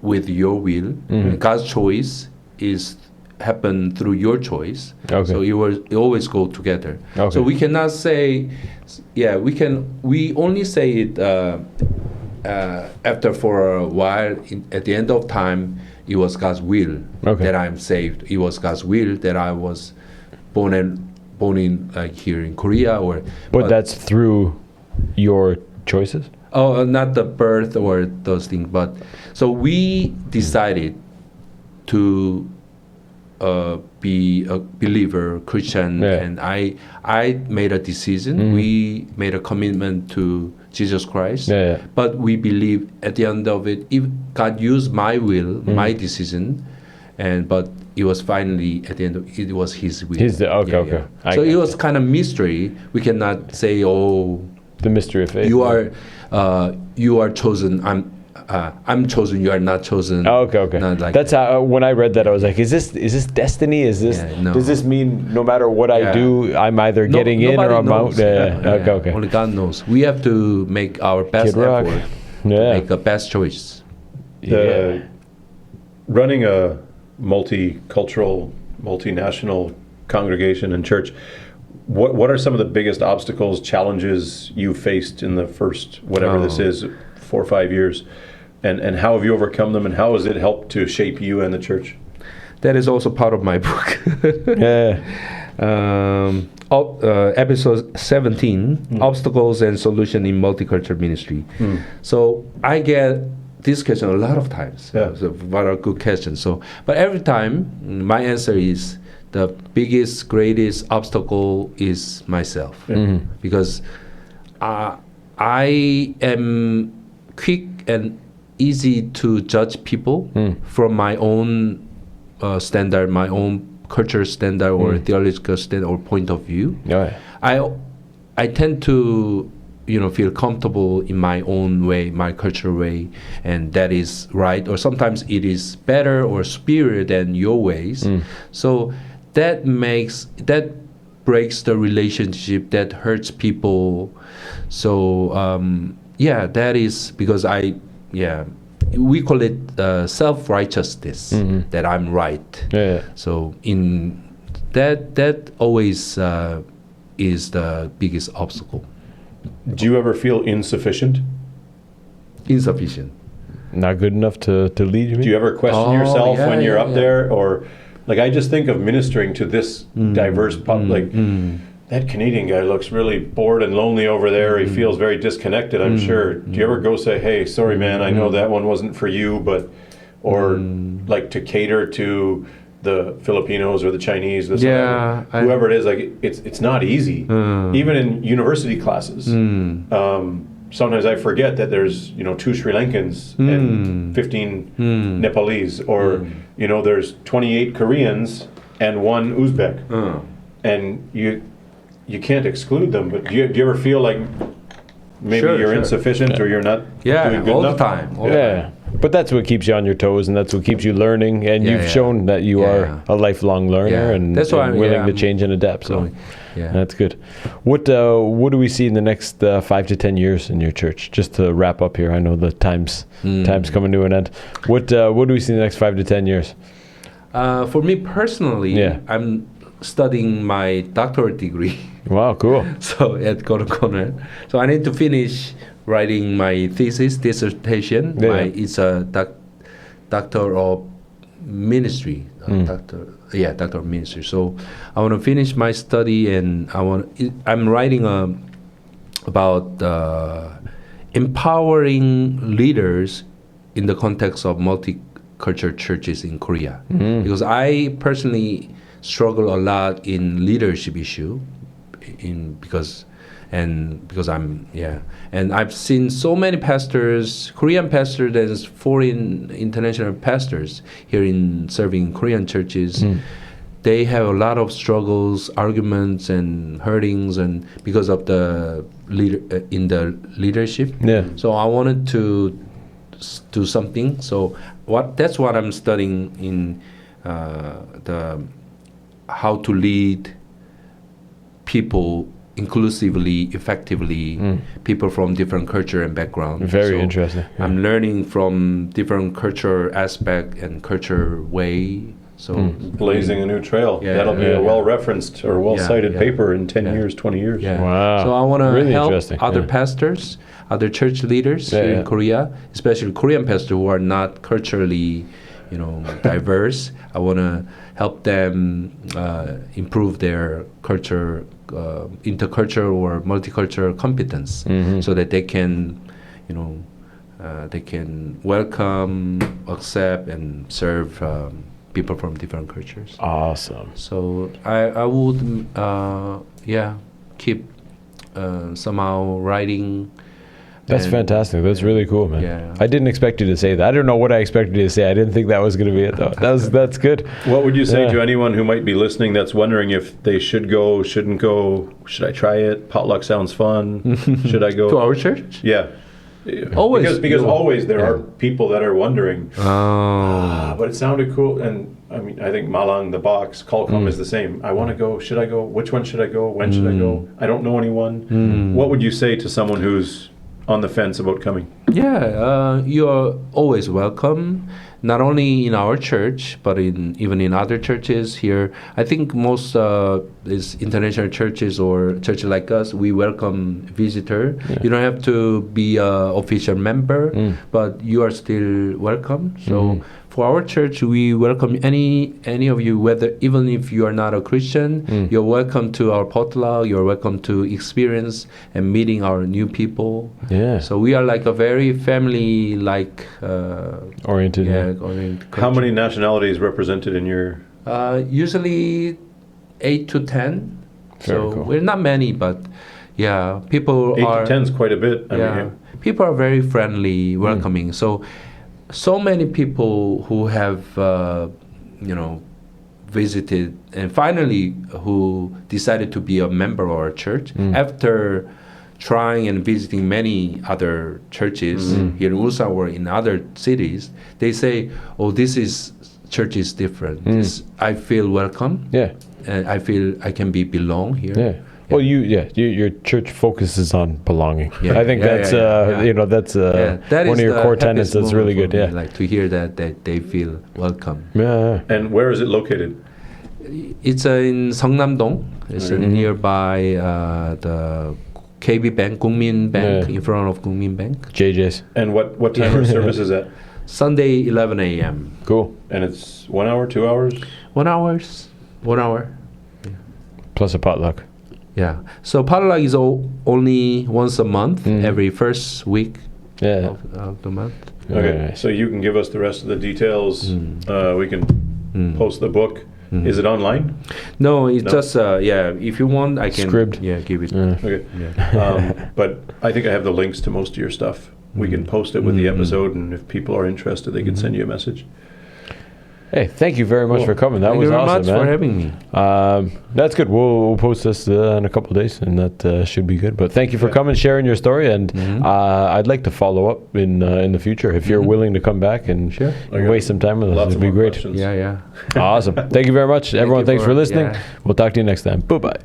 with your will. God's choice is happen through your choice. So it always go together. So we cannot say, we only say it after for a while. At the end of time, it was God's will that I'm saved. It was God's will that I was born in like here in Korea, but that's through your choices. Not the birth or those things, but so we decided to be a believer, Christian, and I made a decision. We made a commitment to Jesus Christ, but we believe at the end of it, if God used my will, my decision, but it was finally at the end of it was His will. So it was kind of mystery. We cannot say, the mystery of faith. You are chosen. I'm chosen. You are not chosen. Not like that's how. When I read that, I was like, "Is this destiny? Is this? Does this mean no matter what I do, I'm either getting in or I'm out?" Only God knows. We have to make our best effort to make the best choice. Running a multicultural, multinational congregation and church. What are some of the biggest obstacles, challenges you faced in the first, whatever this is, 4 or 5 years? And how have you overcome them, and how has it helped to shape you and the church? That is also part of my book. Episode 17, Obstacles and Solution in Multicultural Ministry. So I get this question a lot of times. So what a good question. So, but every time my answer is, the biggest, greatest obstacle is myself, because I am quick and easy to judge people from my own standard, my own cultural standard or theological standard or point of view. I tend to feel comfortable in my own way, my cultural way, and that is right, or sometimes it is better or superior than your ways. So that breaks the relationship, that hurts people. So that is because we call it self-righteousness, that I'm right. So in that always is the biggest obstacle. Do you ever feel insufficient? Insufficient. Not good enough to lead you? Do you ever question yourself when you're up there? Or like, I just think of ministering to this diverse public. That Canadian guy looks really bored and lonely over there. He feels very disconnected, I'm sure. Do you ever go say, hey, sorry, man, I know that one wasn't for you, or like to cater to the Filipinos or the Chinese, whoever it is, like it's not easy. Even in university classes, sometimes I forget that there's 2 Sri Lankans and 15 Nepalese, or there's 28 Koreans and 1 Uzbek, and you can't exclude them. But do you ever feel like maybe you're insufficient or you're not doing good all enough? The time. But that's what keeps you on your toes, and that's what keeps you learning. And you've shown that you are a lifelong learner and, that's why and willing to change and adapt. So that's good. What do we see in the next 5 to 10 years in your church? Just to wrap up here, I know the time's coming to an end. What do we see in the next 5 to 10 years? For me personally, I'm studying my doctorate degree. Wow, cool. So at Cornell. So I need to finish writing my thesis, dissertation. It's a doctor of ministry. Doctor of ministry. So I want to finish my study, and I'm writing about empowering leaders in the context of multicultural churches in Korea. Because I personally struggle a lot in leadership issue, because I'm and I've seen so many pastors, Korean pastors and foreign international pastors here in serving Korean churches. They have a lot of struggles, arguments, and hurtings, and because of the leadership. So I wanted to do something. So that's what I'm studying in the how to lead people inclusively, effectively, people from different culture and background. Very interesting. I'm learning from different culture aspect and culture way. So blazing a new trail. That'll be a well-referenced or well-cited paper in 10 years, 20 years. Wow. So I want to really help other pastors, other church leaders here in Korea, especially Korean pastors who are not culturally, diverse. I want to help them improve their culture, intercultural or multicultural competence, so that they can, they can welcome, accept, and serve people from different cultures. Awesome. So I would keep somehow writing. That's fantastic. That's really cool, man. Yeah. I didn't expect you to say that. I don't know what I expected you to say. I didn't think that was going to be it, though. That's good. What would you say to anyone who might be listening that's wondering if they should go, shouldn't go? Should I try it? Potluck sounds fun. Should I go? To our church? Yeah. Always. Because always there are people that are wondering. Oh. But it sounded cool. And I mean, I think Malang, the box, Qualcomm is the same. I want to go. Should I go? Which one should I go? When should I go? I don't know anyone. What would you say to someone who's on the fence about coming? You're always welcome, not only in our church, but even in other churches here. I think most is international churches or churches like us, we welcome visitor. You don't have to be an official member, but you are still welcome. So for our church, we welcome any of you, whether even if you are not a Christian, you're welcome to our potluck. You're welcome to experience and meeting our new people. Yeah. So we are like a very family-like oriented. Oriented How many nationalities represented in your? Usually 8 to 10. Very cool. We're not many, but people 8 are. to 10 is quite a bit. I mean, people are very friendly, welcoming. So many people who have, visited and finally who decided to be a member of our church after trying and visiting many other churches here in Ulsan or in other cities. They say, "Oh, this church is different. I feel welcome. And I feel I can belong here." Yeah. Well, your church focuses on belonging. I think that's that one of your core tenets. That's really good. Me, like to hear that they feel welcome. Yeah. And where is it located? It's in Seongnam-dong. It's nearby the KB Bank, Gungmin Bank, in front of Gungmin Bank. JJ's. And what time of service is that? Sunday, 11 a.m. Cool. And it's 1 hour, 2 hours? 1 hour. 1 hour. Plus a potluck. Yeah. So potluck is only once a month, every first week of the month. Okay. So you can give us the rest of the details. We can post the book. Is it online? No, it's just if you want, I can scribd. Give it. Okay. But I think I have the links to most of your stuff. We can post it with the episode, and if people are interested, they can send you a message. Hey, thank you very much Cool. for coming. That Thank was you very awesome, much man. for having me. That's good. We'll post this in a couple of days, and that should be good. But thank you for coming, sharing your story, and I'd like to follow up in the future if you're willing to come back and Sure. waste some time with us. Lots It'd of be more great. questions. Yeah. Awesome. Thank you very much, everyone. you Thanks for for- listening. yeah. We'll talk to you next time. Bye bye.